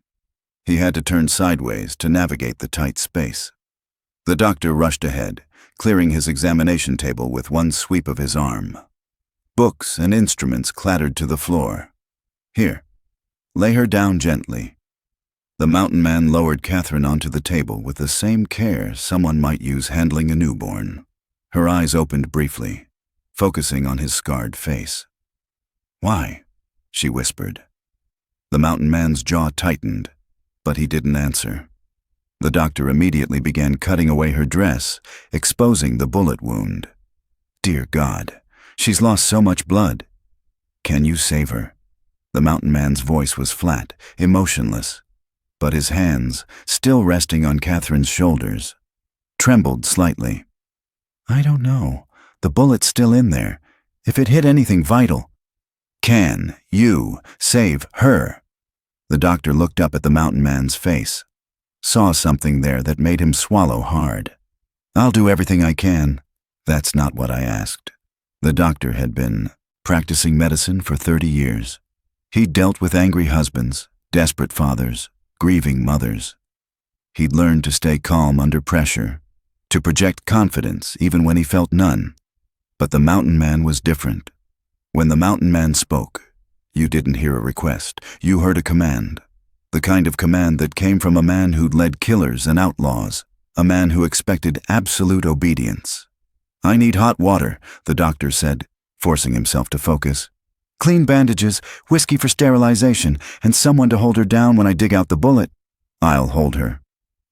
He had to turn sideways to navigate the tight space. The doctor rushed ahead, clearing his examination table with one sweep of his arm. Books and instruments clattered to the floor. "Here, lay her down gently." The mountain man lowered Catherine onto the table with the same care someone might use handling a newborn. Her eyes opened briefly, focusing on his scarred face. "Why?" she whispered. The mountain man's jaw tightened, but he didn't answer. The doctor immediately began cutting away her dress, exposing the bullet wound. "Dear God, she's lost so much blood. Can you save her?" The mountain man's voice was flat, emotionless, but his hands, still resting on Catherine's shoulders, trembled slightly. "I don't know. The bullet's still in there. If it hit anything vital." "Can you save her?" The doctor looked up at the mountain man's face, saw something there that made him swallow hard. "I'll do everything I can." "That's not what I asked." The doctor had been practicing medicine for 30 years. He'd dealt with angry husbands, desperate fathers, grieving mothers. He'd learned to stay calm under pressure, to project confidence even when he felt none. But the mountain man was different. When the mountain man spoke, you didn't hear a request. You heard a command. The kind of command that came from a man who'd led killers and outlaws, a man who expected absolute obedience. "I need hot water," the doctor said, forcing himself to focus. "Clean bandages, whiskey for sterilization, and someone to hold her down when I dig out the bullet." "I'll hold her."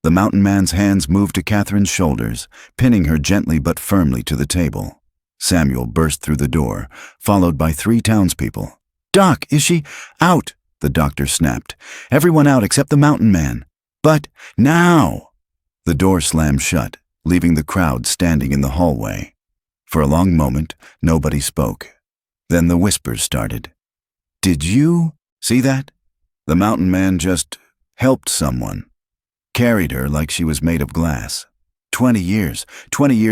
The mountain man's hands moved to Catherine's shoulders, pinning her gently but firmly to the table. Samuel burst through the door, followed by 3 townspeople. "Doc, is she—" "Out!" the doctor snapped. "Everyone out except the mountain man." "But now!" The door slammed shut, leaving the crowd standing in the hallway. For a long moment, nobody spoke. Then the whispers started. "Did you see that? The mountain man just helped someone. Carried her like she was made of glass. 20 years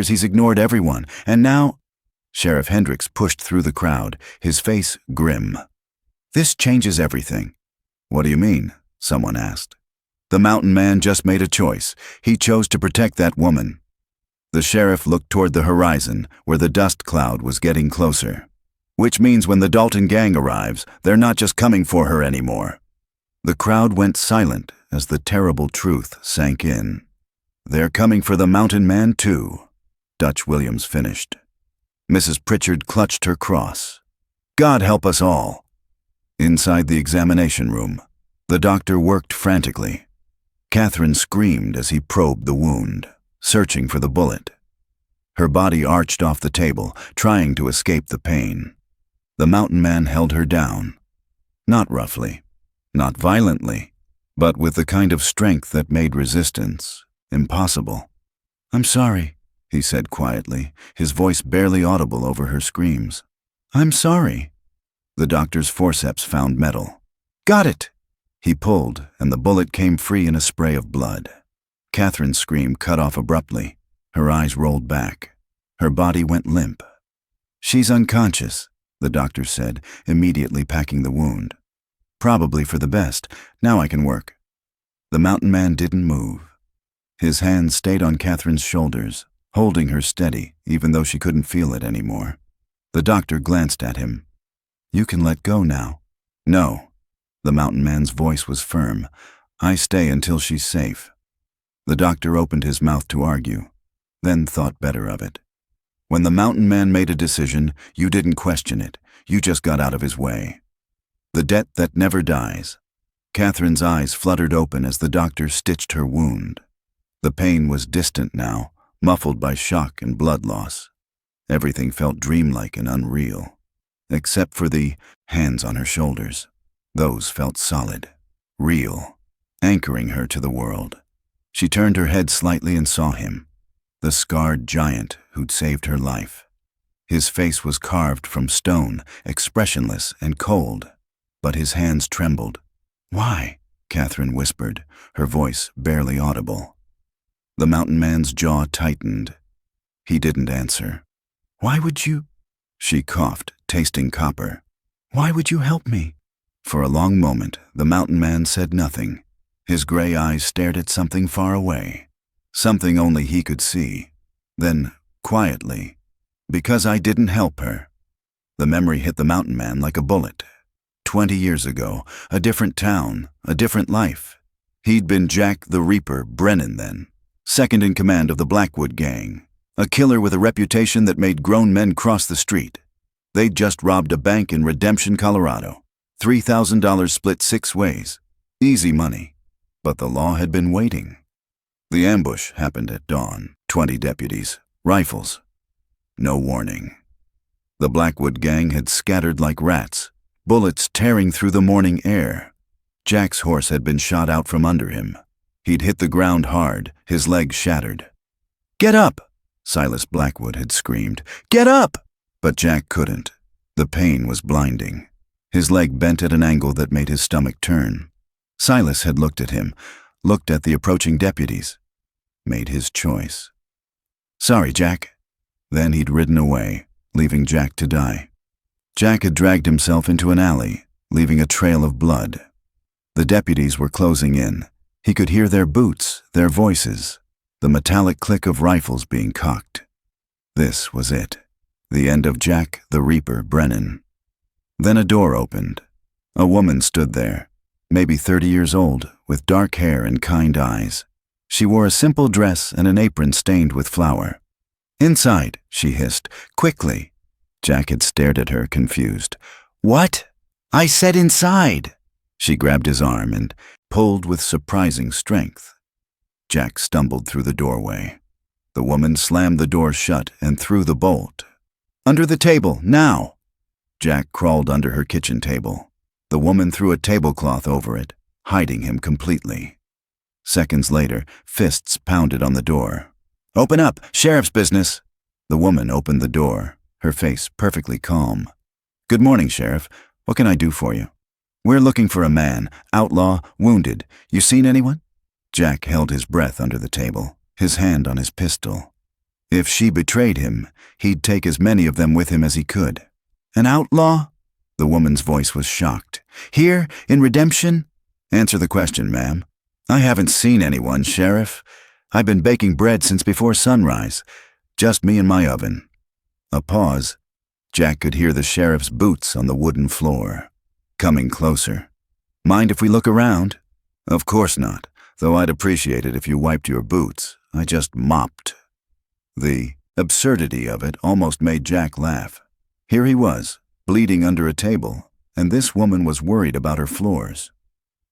he's ignored everyone, and now—" Sheriff Hendricks pushed through the crowd, his face grim. "This changes everything." "What do you mean?" someone asked. "The mountain man just made a choice. He chose to protect that woman." The sheriff looked toward the horizon, where the dust cloud was getting closer. "Which means when the Dalton gang arrives, they're not just coming for her anymore." The crowd went silent as the terrible truth sank in. "They're coming for the mountain man too," Dutch Williams finished. Mrs. Pritchard clutched her cross. "God help us all." Inside the examination room, the doctor worked frantically. Catherine screamed as he probed the wound, searching for the bullet. Her body arched off the table, trying to escape the pain. The mountain man held her down. Not roughly, not violently, but with the kind of strength that made resistance impossible. "I'm sorry," he said quietly, his voice barely audible over her screams. "I'm sorry." The doctor's forceps found metal. "Got it!" He pulled, and the bullet came free in a spray of blood. Catherine's scream cut off abruptly. Her eyes rolled back. Her body went limp. "She's unconscious," the doctor said, immediately packing the wound. "Probably for the best. Now I can work." The mountain man didn't move. His hands stayed on Catherine's shoulders, holding her steady, even though she couldn't feel it anymore. The doctor glanced at him. "You can let go now." "No." The mountain man's voice was firm. "I stay until she's safe." The doctor opened his mouth to argue, then thought better of it. When the mountain man made a decision, you didn't question it. You just got out of his way. The debt that never dies. Catherine's eyes fluttered open as the doctor stitched her wound. The pain was distant now, muffled by shock and blood loss. Everything felt dreamlike and unreal, except for the hands on her shoulders. Those felt solid, real, anchoring her to the world. She turned her head slightly and saw him, the scarred giant who'd saved her life. His face was carved from stone, expressionless and cold, but his hands trembled. "Why?" Catherine whispered, her voice barely audible. The mountain man's jaw tightened. He didn't answer. "Why would you—" She coughed, tasting copper. "Why would you help me?" For a long moment, the mountain man said nothing. His gray eyes stared at something far away, something only he could see. Then, quietly, "Because I didn't help her." The memory hit the mountain man like a bullet. 20 years ago, a different town, a different life. He'd been Jack the Reaper Brennan then, second in command of the Blackwood gang, a killer with a reputation that made grown men cross the street. They'd just robbed a bank in Redemption, Colorado. $3,000 split 6 ways. Easy money. But the law had been waiting. The ambush happened at dawn. 20 deputies, rifles. No warning. The Blackwood gang had scattered like rats, bullets tearing through the morning air. Jack's horse had been shot out from under him. He'd hit the ground hard, his leg shattered. "Get up!" Silas Blackwood had screamed. "Get up!" But Jack couldn't. The pain was blinding. His leg bent at an angle that made his stomach turn. Silas had looked at him, looked at the approaching deputies, made his choice. "Sorry, Jack." Then he'd ridden away, leaving Jack to die. Jack had dragged himself into an alley, leaving a trail of blood. The deputies were closing in. He could hear their boots, their voices, the metallic click of rifles being cocked. This was it. The end of Jack the Reaper Brennan. Then a door opened. A woman stood there, maybe 30 years old, with dark hair and kind eyes. She wore a simple dress and an apron stained with flour. "Inside," she hissed, "quickly." Jack had stared at her, confused. "What? I said inside." She grabbed his arm and pulled with surprising strength. Jack stumbled through the doorway. The woman slammed the door shut and threw the bolt. "Under the table, now!" Jack crawled under her kitchen table. The woman threw a tablecloth over it, hiding him completely. Seconds later, fists pounded on the door. "Open up! Sheriff's business!" The woman opened the door, her face perfectly calm. "Good morning, Sheriff. What can I do for you?" "We're looking for a man, outlaw, wounded. You seen anyone?" Jack held his breath under the table, his hand on his pistol. If she betrayed him, he'd take as many of them with him as he could. "An outlaw?" The woman's voice was shocked. "Here, in Redemption?" "Answer the question, ma'am." "I haven't seen anyone, Sheriff. I've been baking bread since before sunrise. Just me and my oven." A pause. Jack could hear the sheriff's boots on the wooden floor. Coming closer. "Mind if we look around?" "Of course not, though I'd appreciate it if you wiped your boots. I just mopped." The absurdity of it almost made Jack laugh. Here he was, bleeding under a table, and this woman was worried about her floors.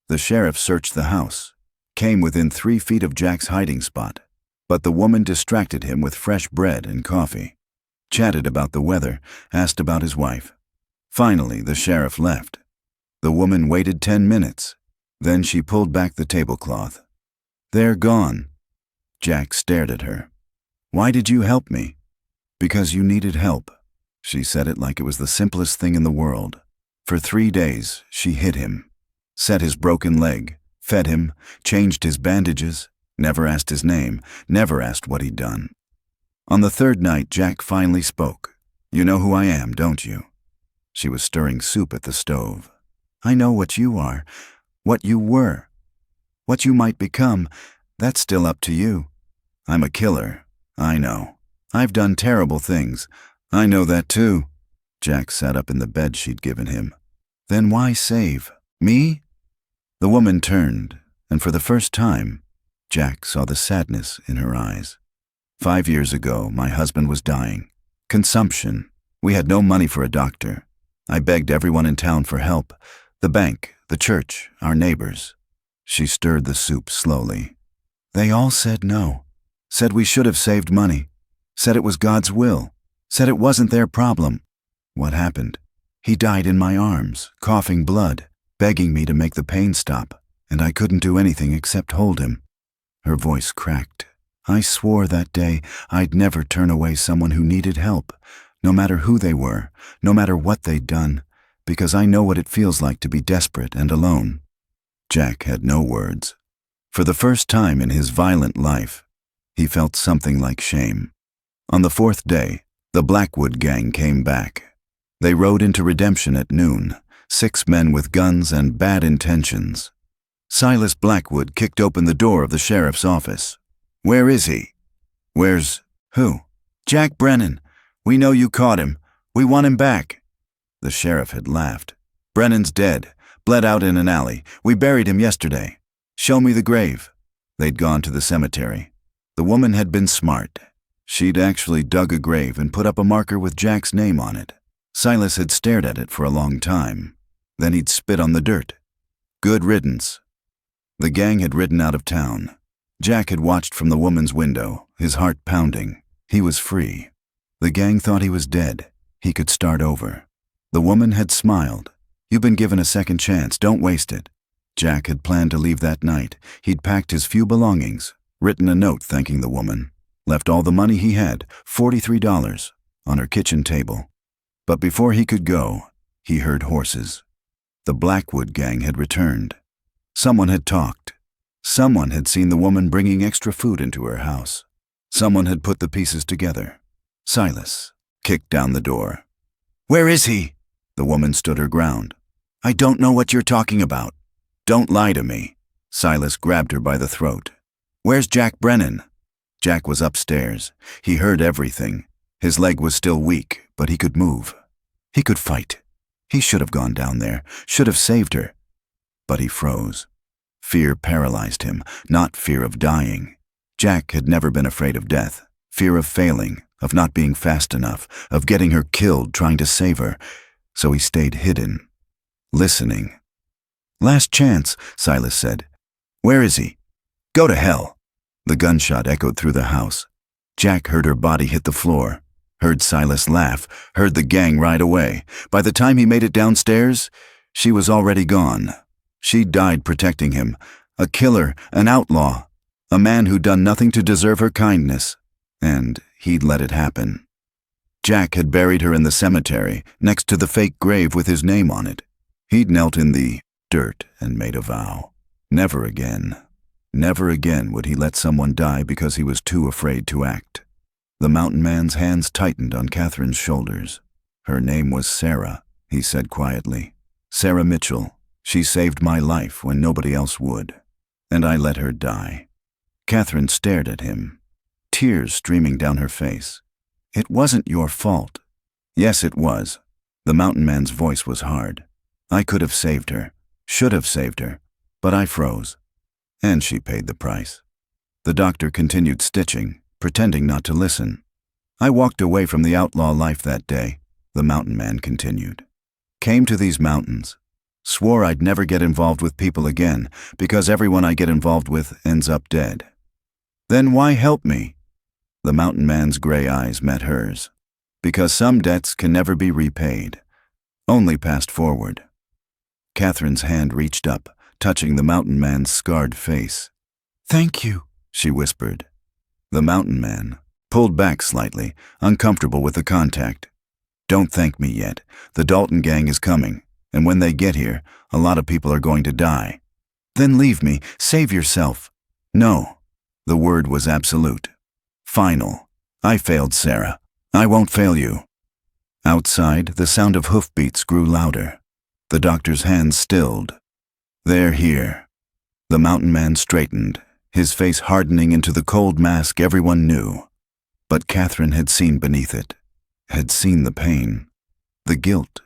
The sheriff searched the house, came within 3 feet of Jack's hiding spot, but the woman distracted him with fresh bread and coffee, chatted about the weather, asked about his wife. Finally, the sheriff left. The woman waited 10 minutes. Then she pulled back the tablecloth. "They're gone." Jack stared at her. "Why did you help me?" "Because you needed help." She said it like it was the simplest thing in the world. For 3 days, she hid him, set his broken leg, fed him, changed his bandages, never asked his name, never asked what he'd done. On the 3rd night, Jack finally spoke. "You know who I am, don't you?" She was stirring soup at the stove. "I know what you are, what you were. What you might become, that's still up to you." "I'm a killer. I know. I've done terrible things. I know that too." Jack sat up in the bed she'd given him. "Then why save? Me?" The woman turned, and for the first time, Jack saw the sadness in her eyes. 5 years ago, my husband was dying. Consumption. We had no money for a doctor. I begged everyone in town for help. The bank, the church, our neighbors. She stirred the soup slowly. They all said no. Said we should have saved money. Said it was God's will. Said it wasn't their problem. What happened? He died in my arms, coughing blood, begging me to make the pain stop, and I couldn't do anything except hold him. Her voice cracked. I swore that day I'd never turn away someone who needed help, no matter who they were, no matter what they'd done, because I know what it feels like to be desperate and alone. Jack had no words. For the first time in his violent life, he felt something like shame. On the 4th day, the Blackwood gang came back. They rode into Redemption at noon, 6 men with guns and bad intentions. Silas Blackwood kicked open the door of the sheriff's office. "Where is he?" "Where's who?" "Jack Brennan. We know you caught him. We want him back." The sheriff had laughed. "Brennan's dead, bled out in an alley. We buried him yesterday. Show me the grave." They'd gone to the cemetery. The woman had been smart. She'd actually dug a grave and put up a marker with Jack's name on it. Silas had stared at it for a long time. Then he'd spit on the dirt. Good riddance. The gang had ridden out of town. Jack had watched from the woman's window, his heart pounding. He was free. The gang thought he was dead. He could start over. The woman had smiled. "You've been given a second chance. Don't waste it." Jack had planned to leave that night. He'd packed his few belongings, written a note thanking the woman, left all the money he had, $43, on her kitchen table. But before he could go, he heard horses. The Blackwood gang had returned. Someone had talked. Someone had seen the woman bringing extra food into her house. Someone had put the pieces together. Silas kicked down the door. "Where is he?" The woman stood her ground. "I don't know what you're talking about." "Don't lie to me." Silas grabbed her by the throat. "Where's Jack Brennan?" Jack was upstairs. He heard everything. His leg was still weak, but he could move. He could fight. He should have gone down there, should have saved her. But he froze. Fear paralyzed him, not fear of dying. Jack had never been afraid of death. Fear of failing, of not being fast enough, of getting her killed trying to save her. So he stayed hidden, listening. "Last chance," Silas said. "Where is he?" "Go to hell." The gunshot echoed through the house. Jack heard her body hit the floor, heard Silas laugh, heard the gang ride away. By the time he made it downstairs, she was already gone. She died protecting him. A killer, an outlaw, a man who'd done nothing to deserve her kindness. And he'd let it happen. Jack had buried her in the cemetery, next to the fake grave with his name on it. He'd knelt in the dirt and made a vow. Never again. Never again would he let someone die because he was too afraid to act. The mountain man's hands tightened on Catherine's shoulders. "Her name was Sarah," he said quietly. "Sarah Mitchell. She saved my life when nobody else would. And I let her die." Catherine stared at him, tears streaming down her face. "It wasn't your fault." "Yes, it was." The mountain man's voice was hard. "I could have saved her, should have saved her, but I froze. And she paid the price." The doctor continued stitching, pretending not to listen. "I walked away from the outlaw life that day," the mountain man continued. "Came to these mountains. Swore I'd never get involved with people again, because everyone I get involved with ends up dead." "Then why help me?" The mountain man's gray eyes met hers. "Because some debts can never be repaid, only passed forward." Catherine's hand reached up, touching the mountain man's scarred face. "Thank you," she whispered. The mountain man pulled back slightly, uncomfortable with the contact. "Don't thank me yet. The Dalton gang is coming. And when they get here, a lot of people are going to die." "Then leave me. Save yourself." "No." The word was absolute. Final. "I failed Sarah. I won't fail you." Outside, the sound of hoofbeats grew louder. The doctor's hands stilled. "They're here." The mountain man straightened, his face hardening into the cold mask everyone knew. But Catherine had seen beneath it, had seen the pain, the guilt,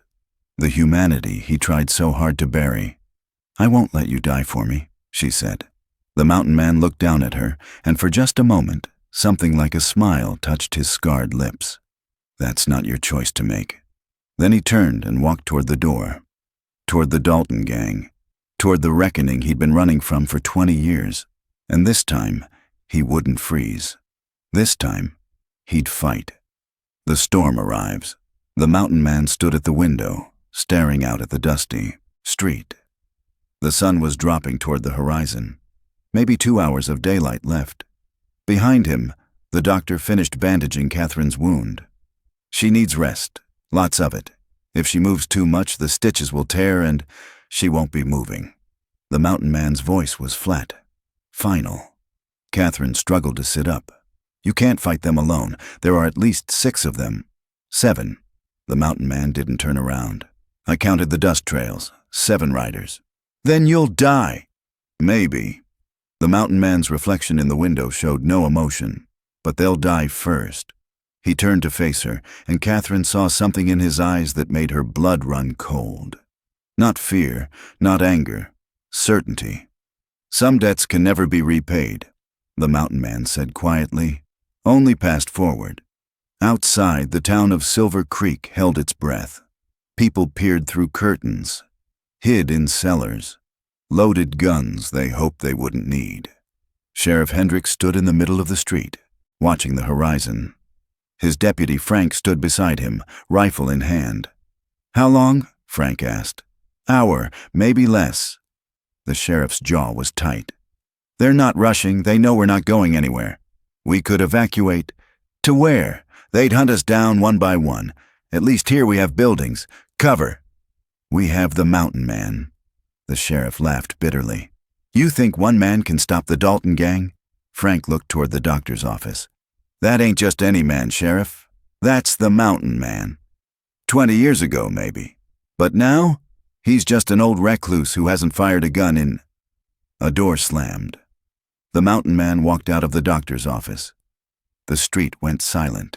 the humanity he tried so hard to bury. "I won't let you die for me," she said. The mountain man looked down at her, and for just a moment, something like a smile touched his scarred lips. "That's not your choice to make." Then he turned and walked toward the door, toward the Dalton gang, toward the reckoning he'd been running from for 20 years. And this time, he wouldn't freeze. This time, he'd fight. The storm arrives. The mountain man stood at the window, staring out at the dusty street. The sun was dropping toward the horizon. Maybe 2 hours of daylight left. Behind him, the doctor finished bandaging Catherine's wound. "She needs rest, lots of it. If she moves too much, the stitches will tear and she won't be moving." The mountain man's voice was flat, final. Catherine struggled to sit up. "You can't fight them alone. There are at least 6 of them. 7. The mountain man didn't turn around. "I counted the dust trails. 7 riders." "Then you'll die." "Maybe." The mountain man's reflection in the window showed no emotion. "But they'll die first." He turned to face her, and Catherine saw something in his eyes that made her blood run cold. Not fear, not anger, certainty. "Some debts can never be repaid," the mountain man said quietly, "only passed forward." Outside, the town of Silver Creek held its breath. People peered through curtains, hid in cellars, loaded guns they hoped they wouldn't need. Sheriff Hendricks stood in the middle of the street, watching the horizon. His deputy Frank stood beside him, rifle in hand. "How long?" Frank asked. "Hour, maybe less." The sheriff's jaw was tight. "They're not rushing. They know we're not going anywhere. We could evacuate." "To where?" "They'd hunt us down one by one. At least here we have buildings. Cover." "We have the mountain man." The sheriff laughed bitterly. "You think one man can stop the Dalton gang?" Frank looked toward the doctor's office. "That ain't just any man, Sheriff. That's the mountain man. 20 years ago, maybe. But now, he's just an old recluse who hasn't fired a gun in..." A door slammed. The mountain man walked out of the doctor's office. The street went silent.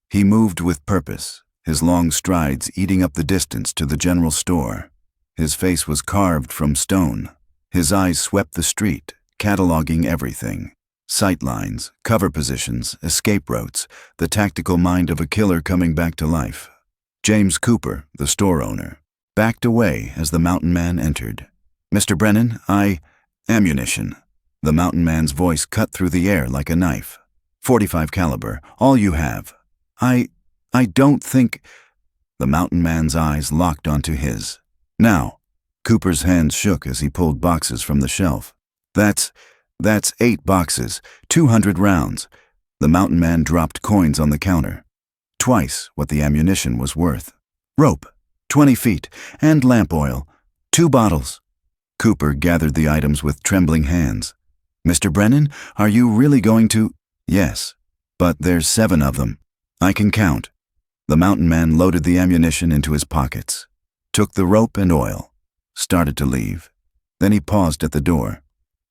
He moved with purpose, his long strides eating up the distance to the general store. His face was carved from stone. His eyes swept the street, cataloging everything. Sightlines, cover positions, escape routes, the tactical mind of a killer coming back to life. James Cooper, the store owner, backed away as the mountain man entered. "Mr. Brennan, ammunition." The mountain man's voice cut through the air like a knife. ".45 caliber, all you have." I don't think." The mountain man's eyes locked onto his. "Now." Cooper's hands shook as he pulled boxes from the shelf. That's 8 boxes, 200 rounds." The mountain man dropped coins on the counter. Twice what the ammunition was worth. "Rope, 20 feet, and lamp oil, 2 bottles." Cooper gathered the items with trembling hands. "Mr. Brennan, are you really going to—" "Yes, but there's 7 of them. I can count." The mountain man loaded the ammunition into his pockets, took the rope and oil, started to leave. Then he paused at the door.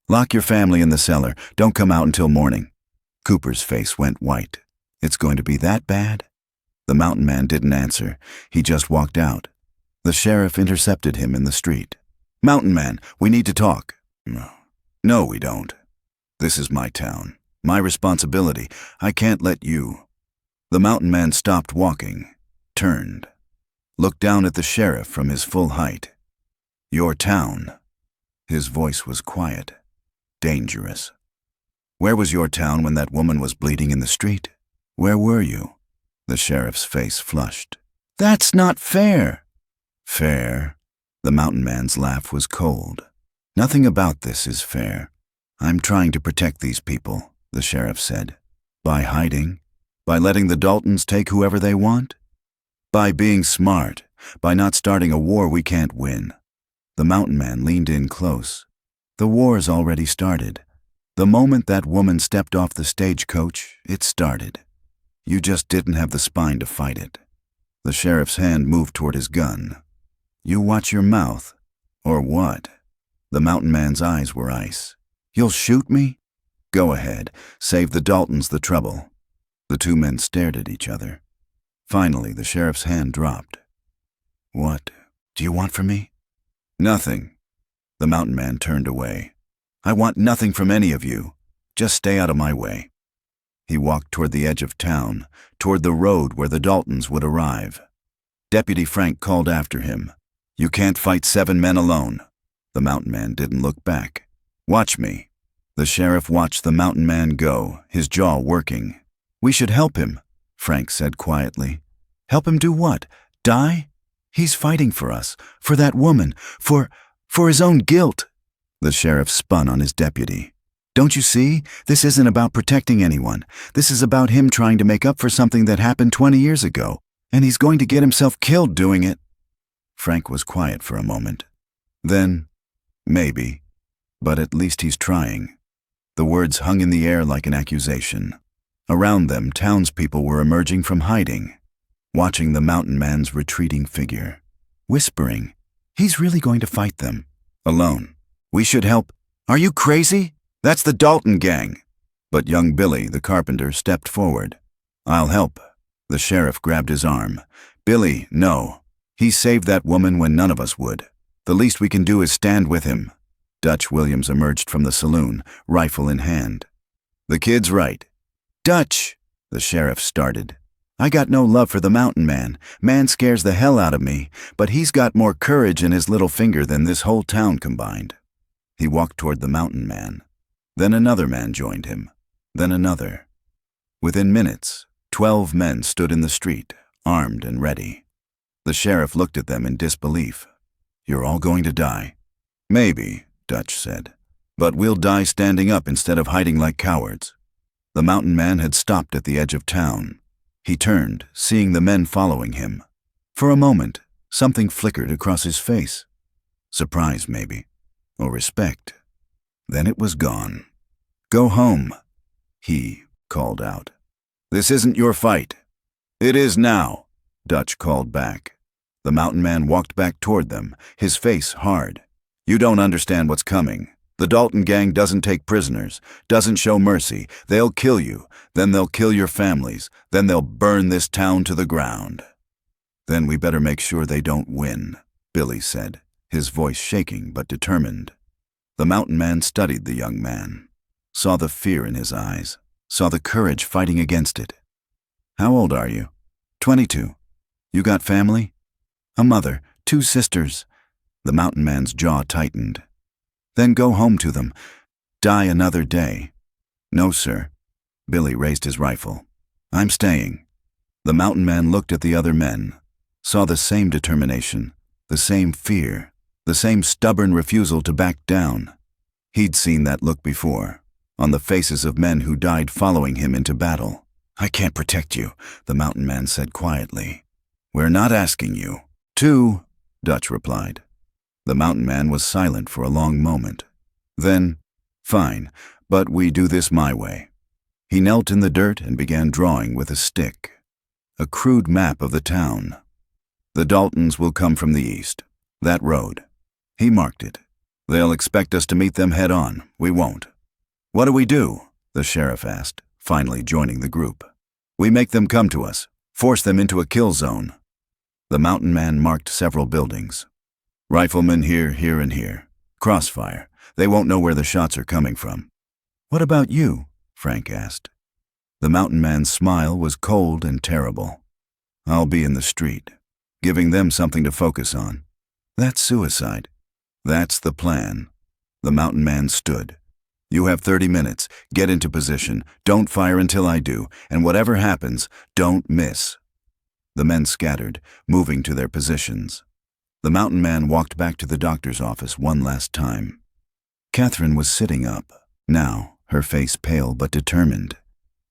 "Lock your family in the cellar. Don't come out until morning." Cooper's face went white. "It's going to be that bad?" The mountain man didn't answer. He just walked out. The sheriff intercepted him in the street. "Mountain man, we need to talk." No, we don't. This is my town. My responsibility. I can't let you." The mountain man stopped walking, turned, looked down at the sheriff from his full height. "Your town." His voice was quiet, dangerous. "Where was your town when that woman was bleeding in the street? Where were you?" The sheriff's face flushed. "That's not fair." "Fair?" The mountain man's laugh was cold. "Nothing about this is fair. I'm trying to protect these people," the sheriff said. "By hiding? By letting the Daltons take whoever they want? By being smart? By not starting a war we can't win?" The mountain man leaned in close. "The war's already started. The moment that woman stepped off the stagecoach, it started. You just didn't have the spine to fight it." The sheriff's hand moved toward his gun. "You watch your mouth, or what?" The mountain man's eyes were ice. "You'll shoot me?" "Go ahead. Save the Daltons the trouble." The two men stared at each other. Finally, the sheriff's hand dropped. "What do you want from me?" "Nothing." The mountain man turned away. "I want nothing from any of you. Just stay out of my way." He walked toward the edge of town, toward the road where the Daltons would arrive. Deputy Frank called after him. "You can't fight 7 men alone." The mountain man didn't look back. "Watch me." The sheriff watched the mountain man go, his jaw working. "We should help him," Frank said quietly. "Help him do what? Die? He's fighting for us, for that woman, for his own guilt." The sheriff spun on his deputy. "Don't you see? This isn't about protecting anyone. This is about him trying to make up for something that happened 20 years ago, and he's going to get himself killed doing it." Frank was quiet for a moment. Then, "Maybe, but at least he's trying." The words hung in the air like an accusation. Around them, townspeople were emerging from hiding, watching the mountain man's retreating figure, whispering, "He's really going to fight them. Alone. We should help." "Are you crazy? That's the Dalton gang." But young Billy, the carpenter, stepped forward. "I'll help." The sheriff grabbed his arm. "Billy, no. He saved that woman when none of us would. The least we can do is stand with him." Dutch Williams emerged from the saloon, rifle in hand. "The kid's right." "Dutch," the sheriff started. "I got no love for the mountain man. Man scares the hell out of me, but he's got more courage in his little finger than this whole town combined." He walked toward the mountain man. Then another man joined him. Then another. Within minutes, 12 men stood in the street, armed and ready. The sheriff looked at them in disbelief. "You're all going to die." "Maybe," Dutch said. "But we'll die standing up instead of hiding like cowards." The mountain man had stopped at the edge of town. He turned, seeing the men following him. For a moment, something flickered across his face. Surprise, maybe, or respect. Then it was gone. "Go home," he called out. "This isn't your fight." "It is now," Dutch called back. The mountain man walked back toward them, his face hard. "You don't understand what's coming. The Dalton gang doesn't take prisoners, doesn't show mercy. They'll kill you, then they'll kill your families, then they'll burn this town to the ground." Then we better make sure they don't win, Billy said, his voice shaking but determined. The mountain man studied the young man, saw the fear in his eyes, saw the courage fighting against it. How old are you? 22. You got family? A mother, 2 sisters. The mountain man's jaw tightened. Then go home to them. Die another day. No, sir. Billy raised his rifle. I'm staying. The mountain man looked at the other men, saw the same determination, the same fear, the same stubborn refusal to back down. He'd seen that look before, on the faces of men who died following him into battle. I can't protect you, the mountain man said quietly. We're not asking you to, Dutch replied. The mountain man was silent for a long moment. Then, fine, but we do this my way. He knelt in the dirt and began drawing with a stick. A crude map of the town. The Daltons will come from the east. That road. He marked it. They'll expect us to meet them head on. We won't. What do we do? The sheriff asked, finally joining the group. We make them come to us, force them into a kill zone. The mountain man marked several buildings. Riflemen here, here, and here. Crossfire. They won't know where the shots are coming from. What about you? Frank asked. The mountain man's smile was cold and terrible. I'll be in the street, giving them something to focus on. That's suicide. That's the plan. The mountain man stood. You have 30 minutes. Get into position. Don't fire until I do, and whatever happens, don't miss. The men scattered, moving to their positions. The mountain man walked back to the doctor's office one last time. Catherine was sitting up, now, her face pale but determined.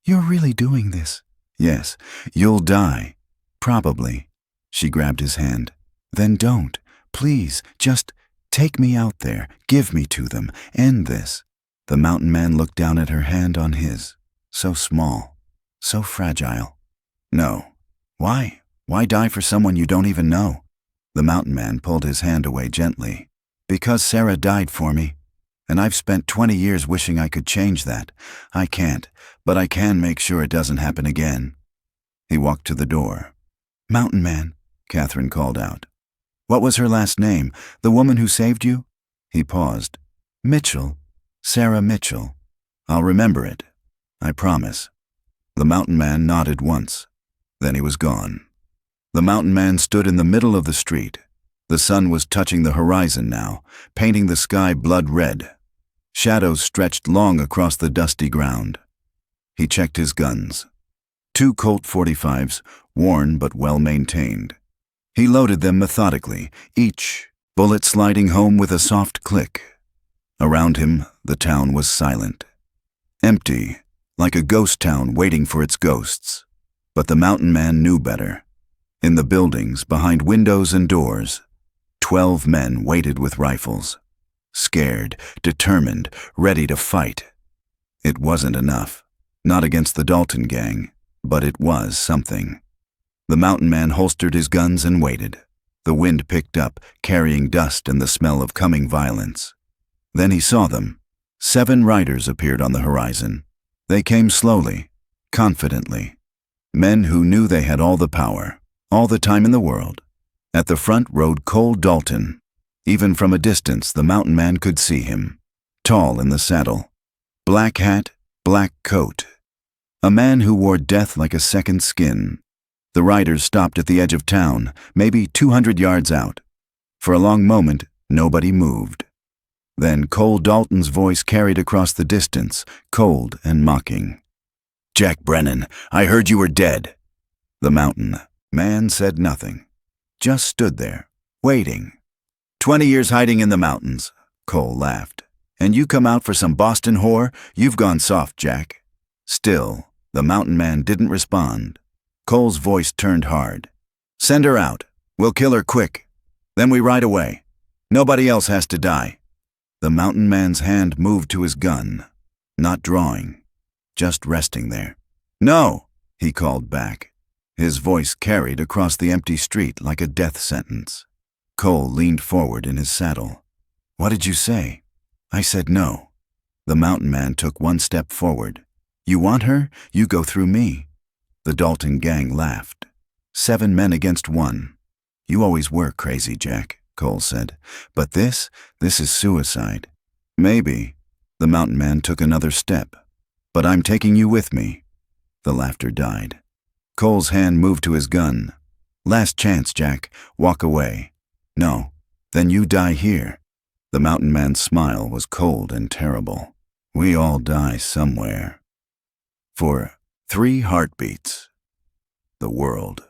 You're really doing this? Yes, you'll die. Probably. She grabbed his hand. Then don't. Please, just take me out there. Give me to them. End this. The mountain man looked down at her hand on his. So small. So fragile. No. Why? Why die for someone you don't even know? The mountain man pulled his hand away gently. Because Sarah died for me. And I've spent 20 years wishing I could change that. I can't, but I can make sure it doesn't happen again. He walked to the door. Mountain man, Catherine called out. What was her last name? The woman who saved you? He paused. Mitchell. Sarah Mitchell. I'll remember it. I promise. The mountain man nodded once. Then he was gone. The mountain man stood in the middle of the street. The sun was touching the horizon now, painting the sky blood red. Shadows stretched long across the dusty ground. He checked his guns. 2 Colt .45s, worn but well-maintained. He loaded them methodically, each bullet sliding home with a soft click. Around him, the town was silent. Empty, like a ghost town waiting for its ghosts. But the mountain man knew better. In the buildings, behind windows and doors, 12 men waited with rifles. Scared, determined, ready to fight. It wasn't enough. Not against the Dalton gang, but it was something. The mountain man holstered his guns and waited. The wind picked up, carrying dust and the smell of coming violence. Then he saw them. 7 riders appeared on the horizon. They came slowly, confidently. Men who knew they had all the power, all the time in the world. At the front rode Cole Dalton. Even from a distance, the mountain man could see him. Tall in the saddle. Black hat, black coat. A man who wore death like a second skin. The riders stopped at the edge of town, maybe 200 yards out. For a long moment, nobody moved. Then Cole Dalton's voice carried across the distance, cold and mocking. Jack Brennan, I heard you were dead. The mountain man said nothing. Just stood there, waiting. 20 years hiding in the mountains, Cole laughed. And you come out for some Boston whore? You've gone soft, Jack. Still, the mountain man didn't respond. Cole's voice turned hard. Send her out. We'll kill her quick. Then we ride away. Nobody else has to die. The mountain man's hand moved to his gun, not drawing, just resting there. No, he called back. His voice carried across the empty street like a death sentence. Cole leaned forward in his saddle. What did you say? I said no. The mountain man took 1 step forward. You want her? You go through me. The Dalton gang laughed. 7 men against 1. You always were crazy, Jack, Cole said. But this is suicide. Maybe. The mountain man took another step. But I'm taking you with me. The laughter died. Cole's hand moved to his gun. Last chance, Jack. Walk away. No. Then you die here. The mountain man's smile was cold and terrible. We all die somewhere. For 3 heartbeats, the world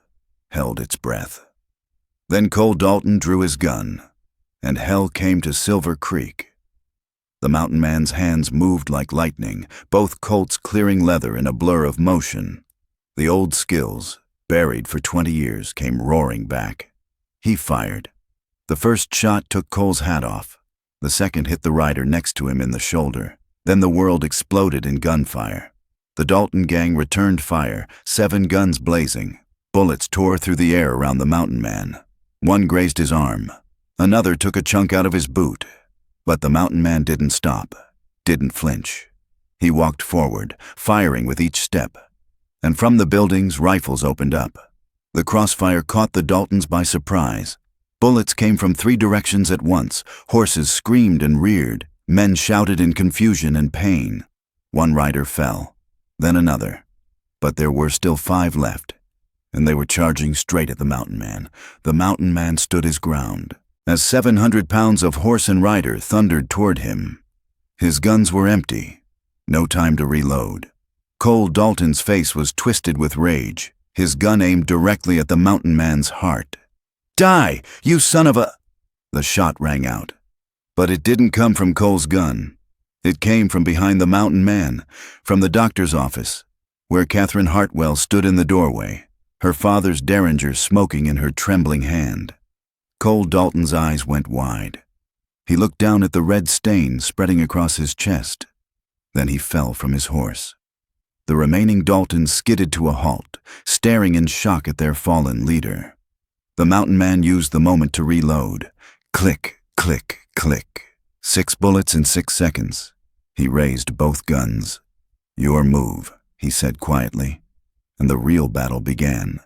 held its breath. Then Cole Dalton drew his gun, and hell came to Silver Creek. The mountain man's hands moved like lightning, both Colts clearing leather in a blur of motion. The old skills, buried for 20 years, came roaring back. He fired. The first shot took Cole's hat off. The second hit the rider next to him in the shoulder. Then the world exploded in gunfire. The Dalton gang returned fire, 7 guns blazing. Bullets tore through the air around the mountain man. One grazed his arm. Another took a chunk out of his boot. But the mountain man didn't stop, didn't flinch. He walked forward, firing with each step. And from the buildings, rifles opened up. The crossfire caught the Daltons by surprise. Bullets came from 3 directions at once. Horses screamed and reared. Men shouted in confusion and pain. One rider fell, then another. But there were still 5 left, and they were charging straight at the mountain man. The mountain man stood his ground, as 700 pounds of horse and rider thundered toward him. His guns were empty. No time to reload. Cole Dalton's face was twisted with rage, his gun aimed directly at the mountain man's heart. Die, you son of a... The shot rang out. But it didn't come from Cole's gun. It came from behind the mountain man, from the doctor's office, where Catherine Hartwell stood in the doorway, her father's Derringer smoking in her trembling hand. Cole Dalton's eyes went wide. He looked down at the red stain spreading across his chest. Then he fell from his horse. The remaining Daltons skidded to a halt, staring in shock at their fallen leader. The mountain man used the moment to reload. Click, click, click. 6 bullets in 6 seconds. He raised both guns. Your move, he said quietly, and the real battle began.